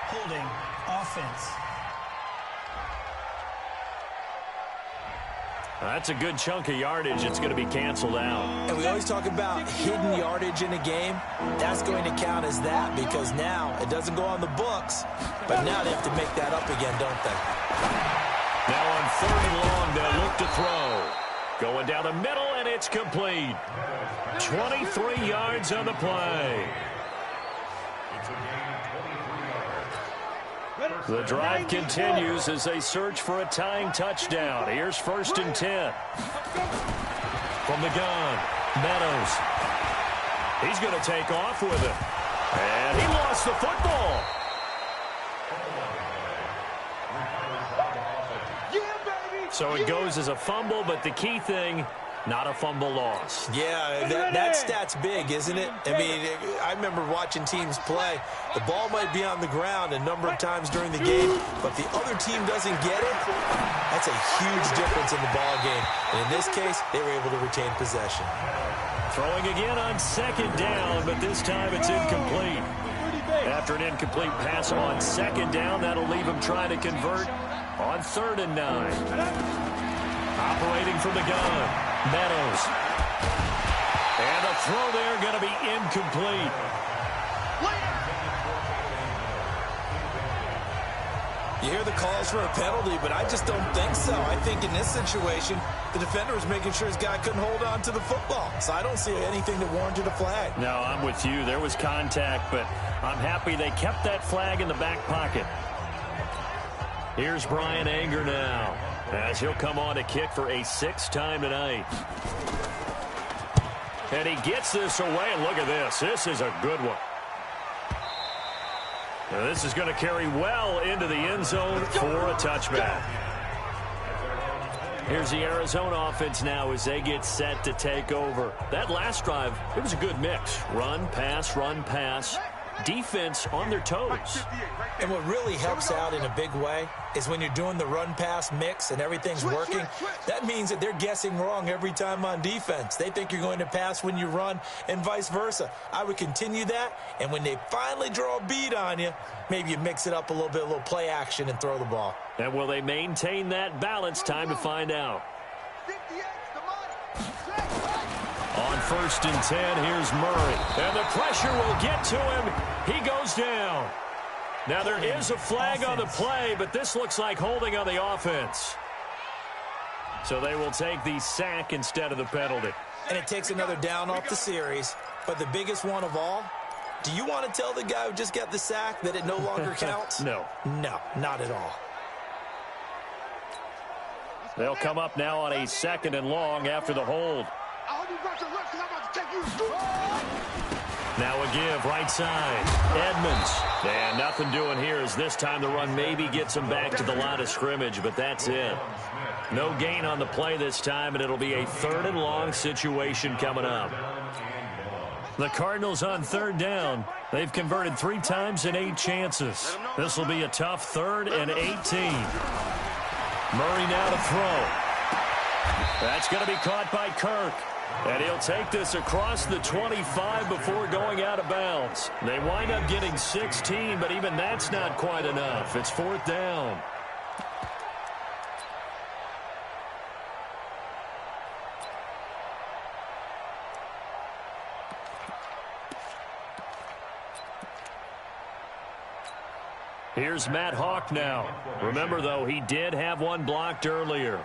Holding offense. That's a good chunk of yardage. It's going to be canceled out. And we always talk about hidden yardage in a game. That's going to count as that because now it doesn't go on the books, but now they have to make that up again, don't they? Now on 3rd and long, they'll look to throw. Going down the middle, and it's complete. 23 yards on the play. The drive continues as they search for a tying touchdown. Here's 1st and 10. From the gun, Meadows. He's going to take off with it. And he lost the football. So it goes as a fumble, but the key thing, not a fumble loss. Yeah, that stat's big, isn't it? I mean, I remember watching teams play. The ball might be on the ground a number of times during the game, but the other team doesn't get it. That's a huge difference in the ball game. And in this case, they were able to retain possession. Throwing again on 2nd down, but this time it's incomplete. After an incomplete pass on 2nd down, that'll leave him trying to convert on 3rd and 9. Operating from the gun, Meadows. And the throw there going to be incomplete. You hear the calls for a penalty, but I just don't think so. I think in this situation, the defender was making sure his guy couldn't hold on to the football. So I don't see anything that warranted a flag. No, I'm with you. There was contact, but I'm happy they kept that flag in the back pocket. Here's Brian Anger now, as he'll come on to kick for a 6th time tonight. And he gets this away, and look at this. This is a good one. Now this is going to carry well into the end zone for a touchback. Here's the Arizona offense now as they get set to take over. That last drive, it was a good mix. Run, pass, defense on their toes. And what really helps out in a big way is when you're doing the run-pass mix and everything's working, that means that they're guessing wrong every time on defense. They think you're going to pass when you run and vice versa. I would continue that, and when they finally draw a beat on you, maybe you mix it up a little bit, a little play action, and throw the ball. And will they maintain that balance? Time to find out. On 1st and 10, here's Murray. And the pressure will get to him. He goes down. Now, there is a flag on the play, but this looks like holding on the offense. So they will take the sack instead of the penalty. And it takes another down off the series. But the biggest one of all, do you want to tell the guy who just got the sack that it no longer counts? No. No, not at all. They'll come up now on a 2nd and long after the hold. Now a give, right side. Edmonds. And nothing doing here as this time the run maybe gets him back to the line of scrimmage, but that's it. No gain on the play this time, and it'll be a 3rd and long situation coming up. The Cardinals on 3rd down. They've converted 3 times in 8 chances. This will be a tough 3rd and 18. Murray now to throw. That's going to be caught by Kirk. And he'll take this across the 25 before going out of bounds. They wind up getting 16, but even that's not quite enough. It's 4th down. Here's Matt Hawk now. Remember, though, he did have one blocked earlier.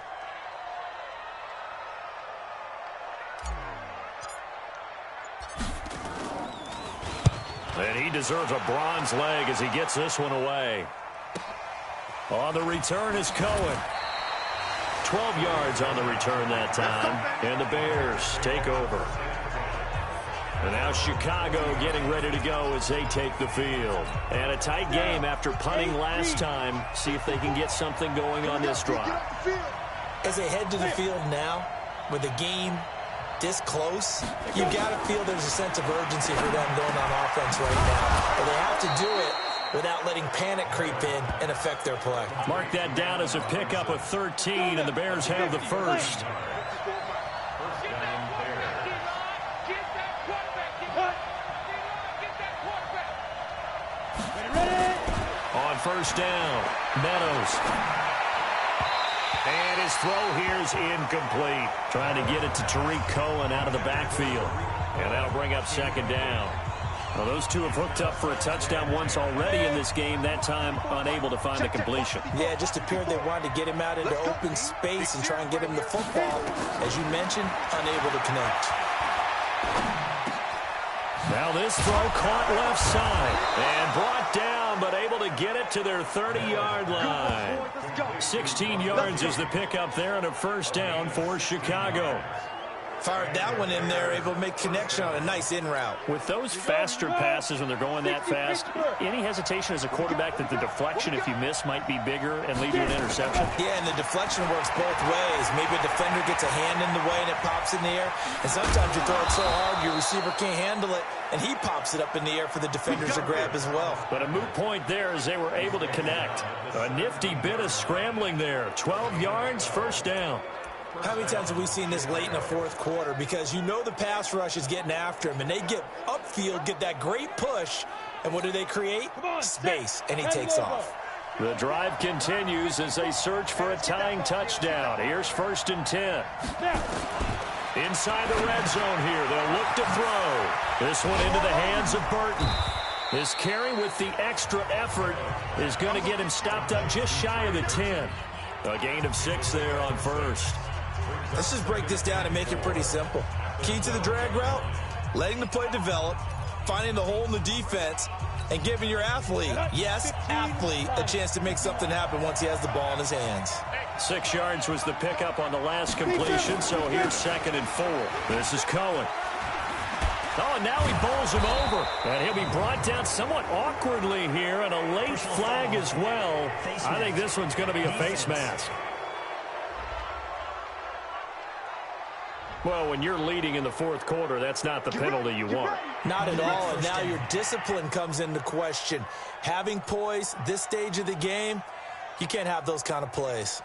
And he deserves a bronze leg as he gets this one away. On the return is Cohen. 12 yards on the return that time. And the Bears take over. And now Chicago getting ready to go as they take the field. And a tight game after punting last time. See if they can get something going on this drive. As they head to the field now, with the game this close, you got to feel there's a sense of urgency for them going on offense right now. But they have to do it without letting panic creep in and affect their play. Mark that down as a pickup of 13, and the Bears have the first. On 1st down, Meadows. And his throw here is incomplete. Trying to get it to Tariq Cohen out of the backfield. And that'll bring up 2nd down. Well, those two have hooked up for a touchdown once already in this game, that time unable to find the completion. Yeah, it just appeared they wanted to get him out into open space and try and get him the football. As you mentioned, unable to connect. Now this throw caught left side and brought down, but able to get it to their 30-yard line. 16 yards is the pickup there and a 1st down for Chicago. Fired that one in there, able to make connection on a nice in route. With those faster passes when they're going that fast, any hesitation as a quarterback that the deflection, if you miss, might be bigger and lead you an interception? Yeah, and the deflection works both ways. Maybe a defender gets a hand in the way and it pops in the air. And sometimes you throw it so hard your receiver can't handle it, and he pops it up in the air for the defenders to grab as well. But a moot point there as they were able to connect. A nifty bit of scrambling there. 12 yards, 1st down. How many times have we seen this late in the 4th quarter? Because you know the pass rush is getting after him, and they get upfield, get that great push, and what do they create? Space, and he takes off. The drive continues as they search for a tying touchdown. Here's 1st and 10. Inside the red zone here, they'll look to throw. This one into the hands of Burton. This carry with the extra effort is going to get him stopped up just shy of the 10. A gain of 6 there on 1st. Let's just break this down and make it pretty simple. Key to the drag route, letting the play develop, finding the hole in the defense, and giving your athlete, yes, athlete, a chance to make something happen once he has the ball in his hands. 6 yards was the pickup on the last completion, so here's 2nd and 4. This is Cohen. Oh, and now he bowls him over. And he'll be brought down somewhat awkwardly here, and a late flag as well. I think this one's going to be a face mask. Well, when you're leading in the fourth quarter, that's not the penalty you want. Not at all, and now your discipline comes into question. Having poise this stage of the game, you can't have those kind of plays.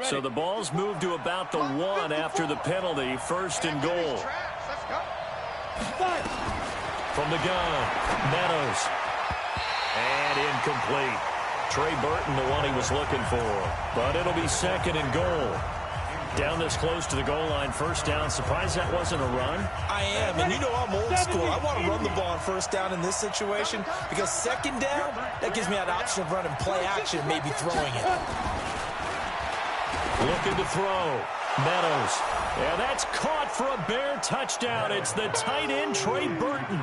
So the ball's moved to about the 1 after the penalty. First and goal. From the gun, Meadows. And incomplete. Trey Burton, the one he was looking for. But it'll be second and goal. Down this close to the goal line, first down. Surprised that wasn't a run? I am, and you know I'm old school. I want to run the ball on first down in this situation because second down, that gives me that option of running play action, maybe throwing it. Looking to throw. Meadows. Yeah, that's caught for a Bear touchdown. It's the tight end, Trey Burton.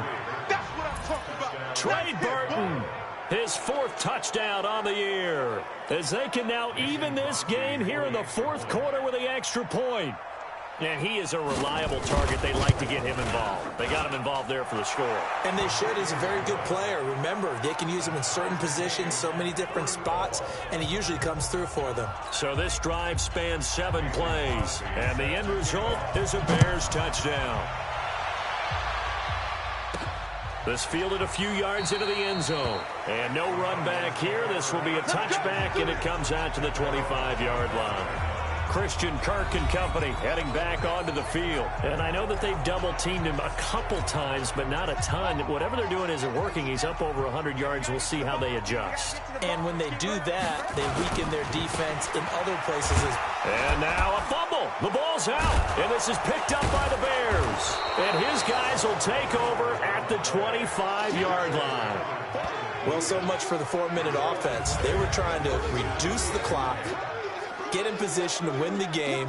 That's what I'm talking about. Trey Burton, his 4th touchdown on the year, as they can now even this game here in the fourth quarter with the extra point. And he is a reliable target. They like to get him involved. They got him involved there for the score. And they should. He's a very good player. Remember, they can use him in certain positions, so many different spots, and he usually comes through for them. So this drive spans 7 plays, and the end result is a Bears touchdown. This fielded a few yards into the end zone. And no run back here. This will be a touchback, and it comes out to the 25-yard line. Christian Kirk and company heading back onto the field. And I know that they've double-teamed him a couple times, but not a ton. Whatever they're doing isn't working. He's up over 100 yards. We'll see how they adjust. And when they do that, they weaken their defense in other places. And now a fumble. The ball's out. And this is picked up by the Bears. And his guys will take over at the 25-yard line. Well, so much for the 4-minute offense. They were trying to reduce the clock, get in position to win the game,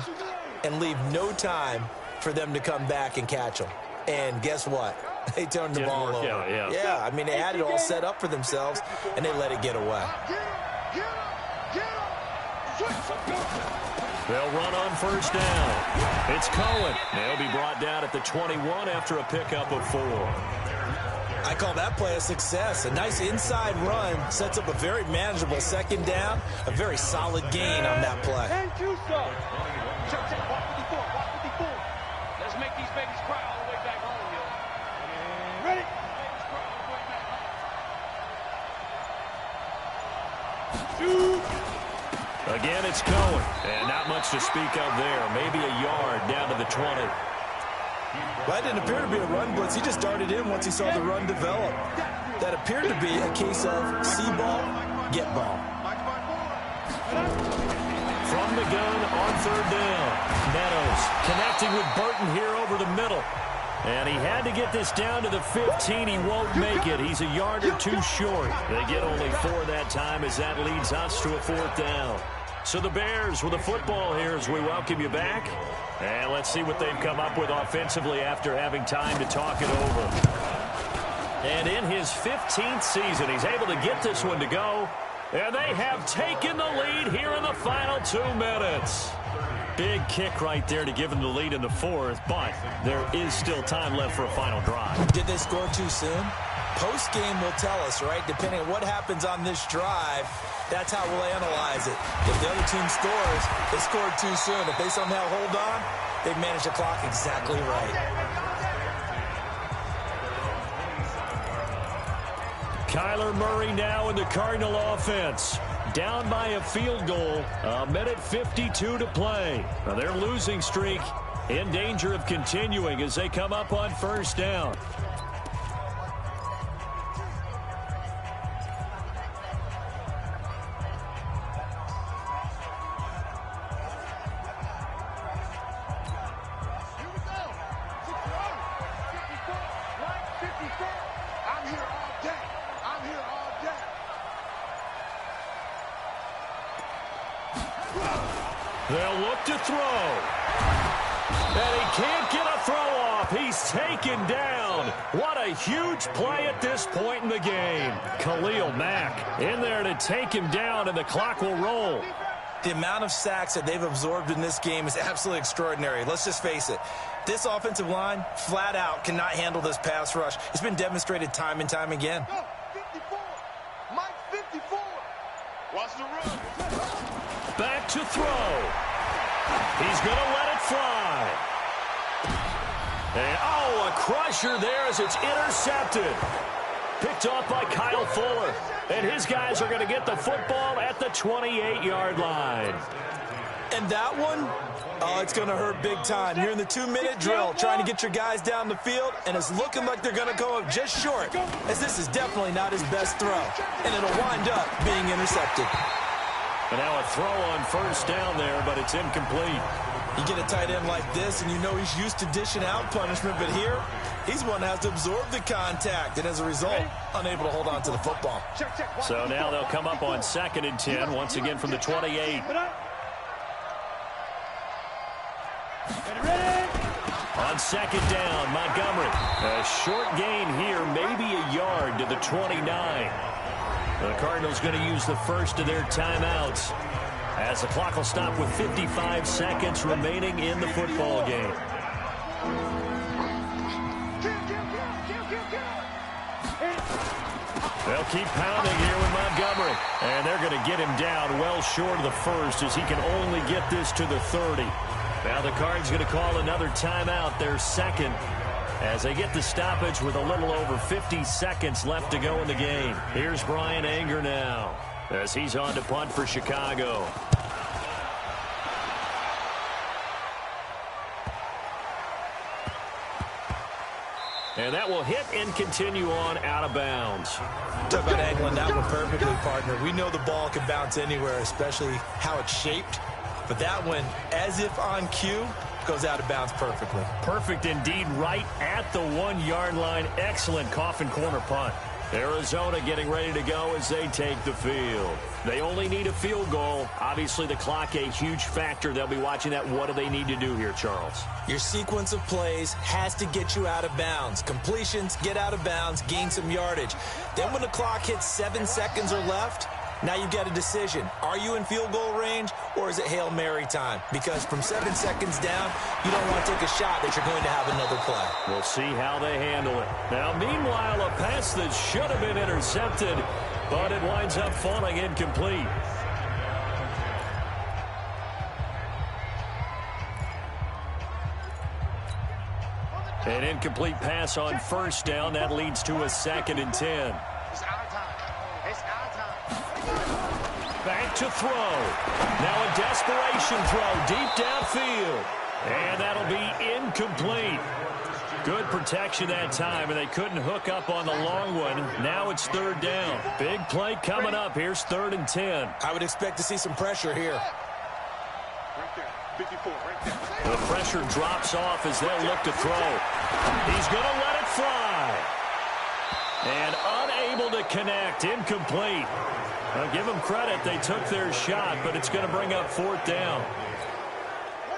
and leave no time for them to come back and catch them. And guess what? They turned the ball over. Yeah, I mean, they had it all set up for themselves, and they let it get away. They'll run on first down. It's Cohen. They'll be brought down at the 21 after a pickup of 4. I call that play a success. A nice inside run sets up a very manageable second down. A very solid gain on that play. Thank you, sir. Check, walk 54, walk 54. Let's make these babies cry all the way back home, yo. Ready? Babies cry all the way back home. Shoot. Again, it's Cohen. And not much to speak of there. Maybe a yard down to the 20. Well, that didn't appear to be a run blitz. He just darted in once he saw the run develop. That appeared to be a case of see ball, get ball. From the gun on third down. Meadows connecting with Burton here over the middle. And he had to get this down to the 15. He won't make it. He's a yard or 2 short. They get only 4 that time as that leads us to a 4th down. So the Bears with the football here as we welcome you back. And let's see what they've come up with offensively after having time to talk it over. And in his 15th season, he's able to get this one to go. And they have taken the lead here in the final 2 minutes. Big kick right there to give them the lead in the 4th, but there is still time left for a final drive. Did they score too soon? Post-game will tell us, right? Depending on what happens on this drive, that's how we'll analyze it. If the other team scores, they scored too soon. If they somehow hold on, they've managed the clock exactly right. Kyler Murray now in the Cardinal offense. Down by a field goal, 1:52 to play. Now their losing streak in danger of continuing as they come up on first down. They'll look to throw. And he can't get a throw off. He's taken down. What a huge play at this point in the game. Khalil Mack in there to take him down, and the clock will roll. The amount of sacks that they've absorbed in this game is absolutely extraordinary. Let's just face it. This offensive line, flat out, cannot handle this pass rush. It's been demonstrated time and time again. 54. Mike 54. Watch Back to throw. He's going to let it fly. And, oh, a crusher there as it's intercepted. Picked off by Kyle Fuller. And his guys are going to get the football at the 28-yard line. And that one, oh, it's going to hurt big time. You're in the 2-minute drill trying to get your guys down the field, and it's looking like they're going to come up just short, as this is definitely not his best throw. And it'll wind up being intercepted. And now a throw on first down there, but it's incomplete. You get a tight end like this, and you know he's used to dishing out punishment, but here, he's one that has to absorb the contact, and as a result, unable to hold on to the football. So now they'll come up on 2nd and 10, once again from the 28. On 2nd down, Montgomery. A short gain here, maybe a yard to the 29. The Cardinals going to use the first of their timeouts, as the clock will stop with 55 seconds remaining in the football game. They'll keep pounding here with Montgomery. And they're going to get him down well short of the first, as he can only get this to the 30. Now the Cards going to call another timeout, their second, as they get the stoppage with a little over 50 seconds left to go in the game. Here's Brian Anger now, as he's on to punt for Chicago. And that will hit and continue on out of bounds. Talk about angling that one perfectly, partner. We know the ball can bounce anywhere, especially how it's shaped. But that one, as if on cue, goes out of bounds perfectly. Perfect indeed, right at the 1-yard line. Excellent coffin corner punt. Arizona getting ready to go as they take the field. They only need a field goal. Obviously, the clock a huge factor. They'll be watching that. What do they need to do here, Charles? Your sequence of plays has to get you out of bounds. Completions, get out of bounds, gain some yardage. Then when the clock hits 7 seconds or left, now you've got a decision. Are you in field goal range, or is it Hail Mary time? Because from 7 seconds down, you don't want to take a shot that you're going to have another play. We'll see how they handle it. Now, meanwhile, a pass that should have been intercepted, but it winds up falling incomplete. An incomplete pass on first down. That leads to a 2nd and 10. Back to throw. Now a desperation throw deep downfield. And that'll be incomplete. Good protection that time, and they couldn't hook up on the long one. Now it's 3rd down. Big play coming up. Here's 3rd and 10. I would expect to see some pressure here. Right there. 54, right there. The pressure drops off as they'll look to throw. He's going to let it fly. And unable to connect. Incomplete. I'll give them credit. They took their shot, but it's going to bring up 4th down.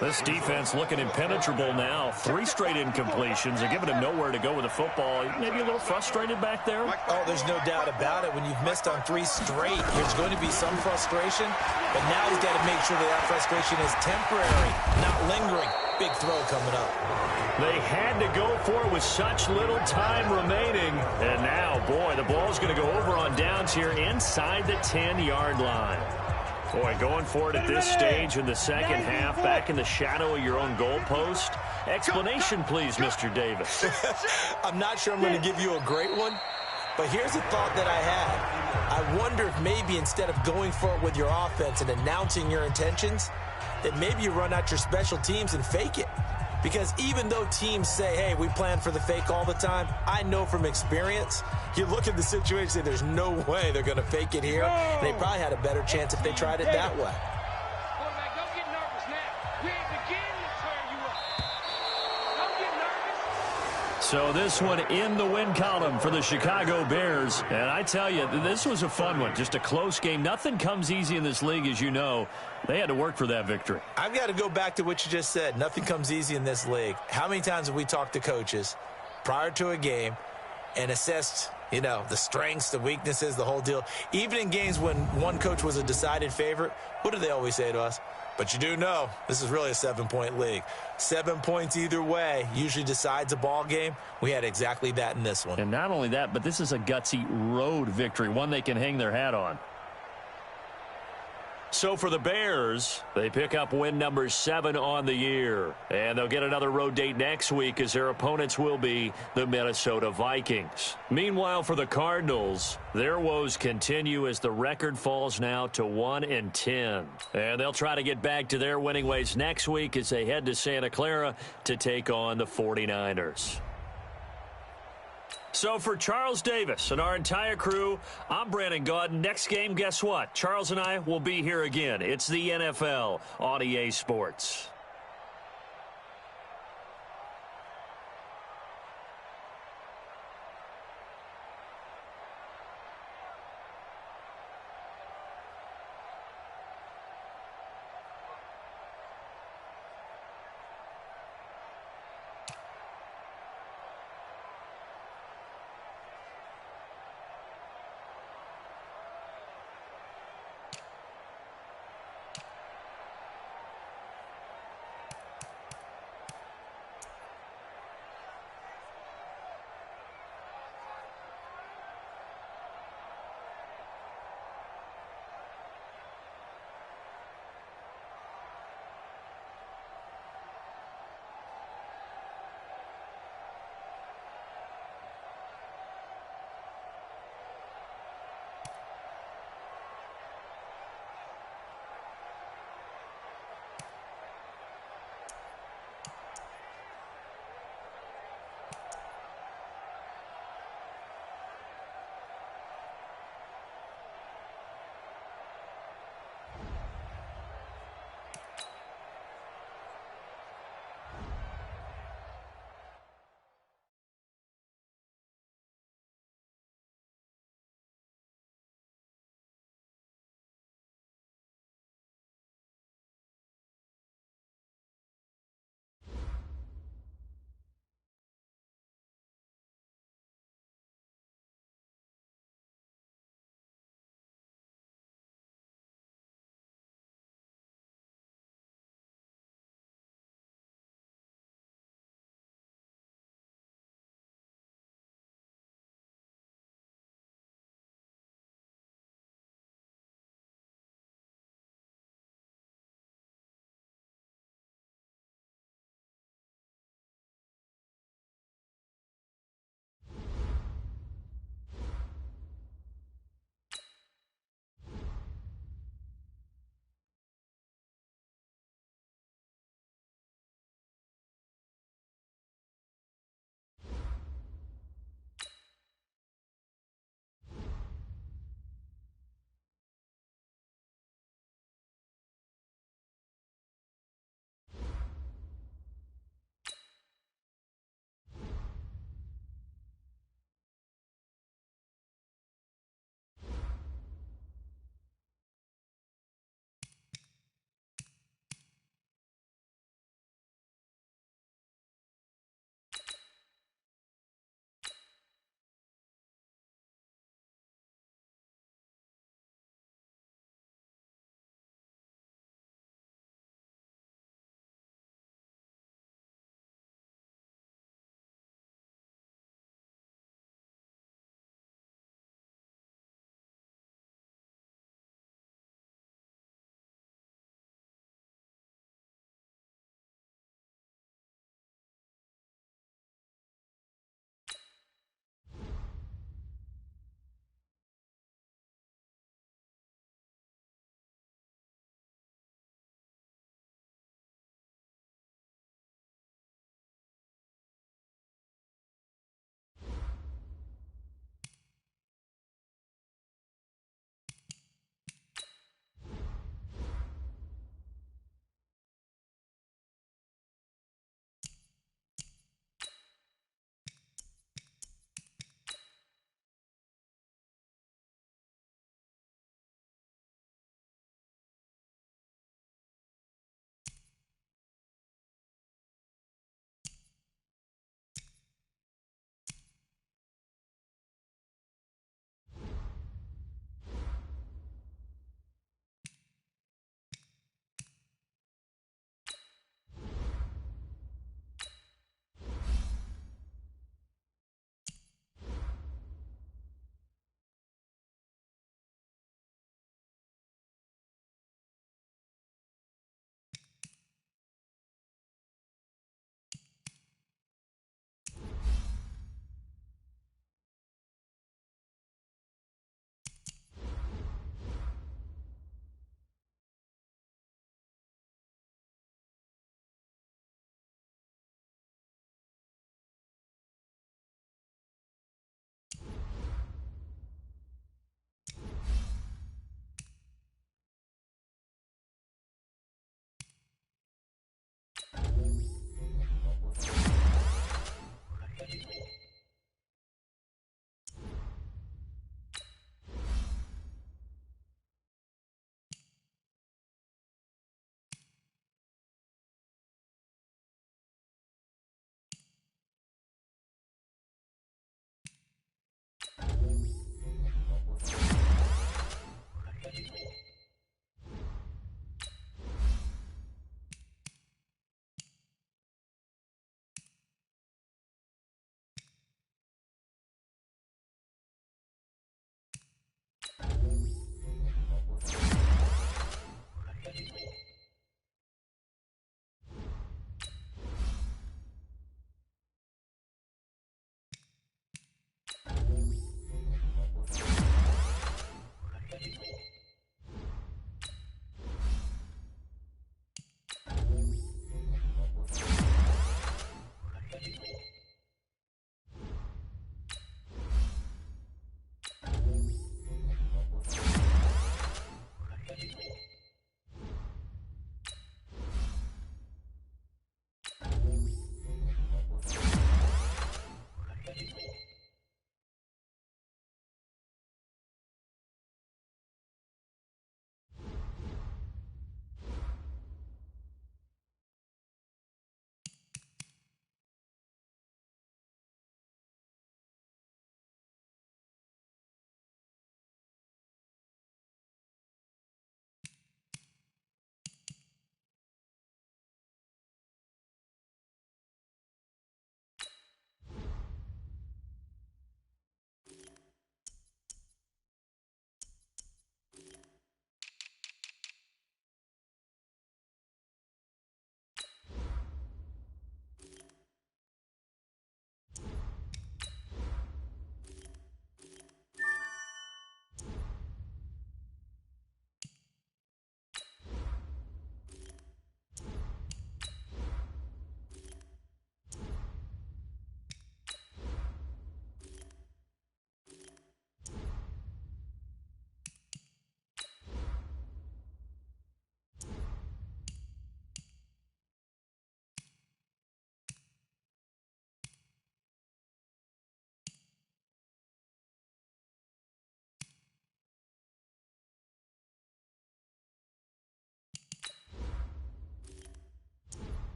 This defense looking impenetrable now. 3 straight incompletions. They're giving him nowhere to go with the football. Maybe a little frustrated back there. Oh, there's no doubt about it. When you've missed on 3 straight, there's going to be some frustration. But now he's got to make sure that frustration is temporary, not lingering. Big throw coming up. They had to go for it with such little time remaining. And now, boy, the ball's going to go over on downs here inside the 10-yard line. Boy, going for it at this stage in the second half, back in the shadow of your own goalpost. Explanation, please, Mr. Davis. I'm not sure I'm going to give you a great one, but here's a thought that I had. I wonder if maybe instead of going for it with your offense and announcing your intentions, that maybe you run out your special teams and fake it. Because even though teams say, hey, we plan for the fake all the time, I know from experience, you look at the situation and say there's no way they're going to fake it here. And they probably had a better chance if they tried it that way. Quarterback, don't get nervous now. We ain't beginning to turn you up. Don't get nervous. So this one in the win column for the Chicago Bears. And I tell you, this was a fun one. Just a close game. Nothing comes easy in this league, as you know. They had to work for that victory. I've got to go back to what you just said. Nothing comes easy in this league. How many times have we talked to coaches prior to a game and assessed, you know, the strengths, the weaknesses, the whole deal? Even in games when one coach was a decided favorite, what do they always say to us? But you do know this is really a 7-point league. 7 points either way usually decides a ball game. We had exactly that in this one. And not only that, but this is a gutsy road victory, one they can hang their hat on. So for the Bears, they pick up win number 7 on the year. And they'll get another road date next week as their opponents will be the Minnesota Vikings. Meanwhile, for the Cardinals, their woes continue as the record falls now to 1-10. And they'll try to get back to their winning ways next week as they head to Santa Clara to take on the 49ers. So for Charles Davis and our entire crew, I'm Brandon Gaudin. Next game, guess what? Charles and I will be here again. It's the NFL on EA Sports.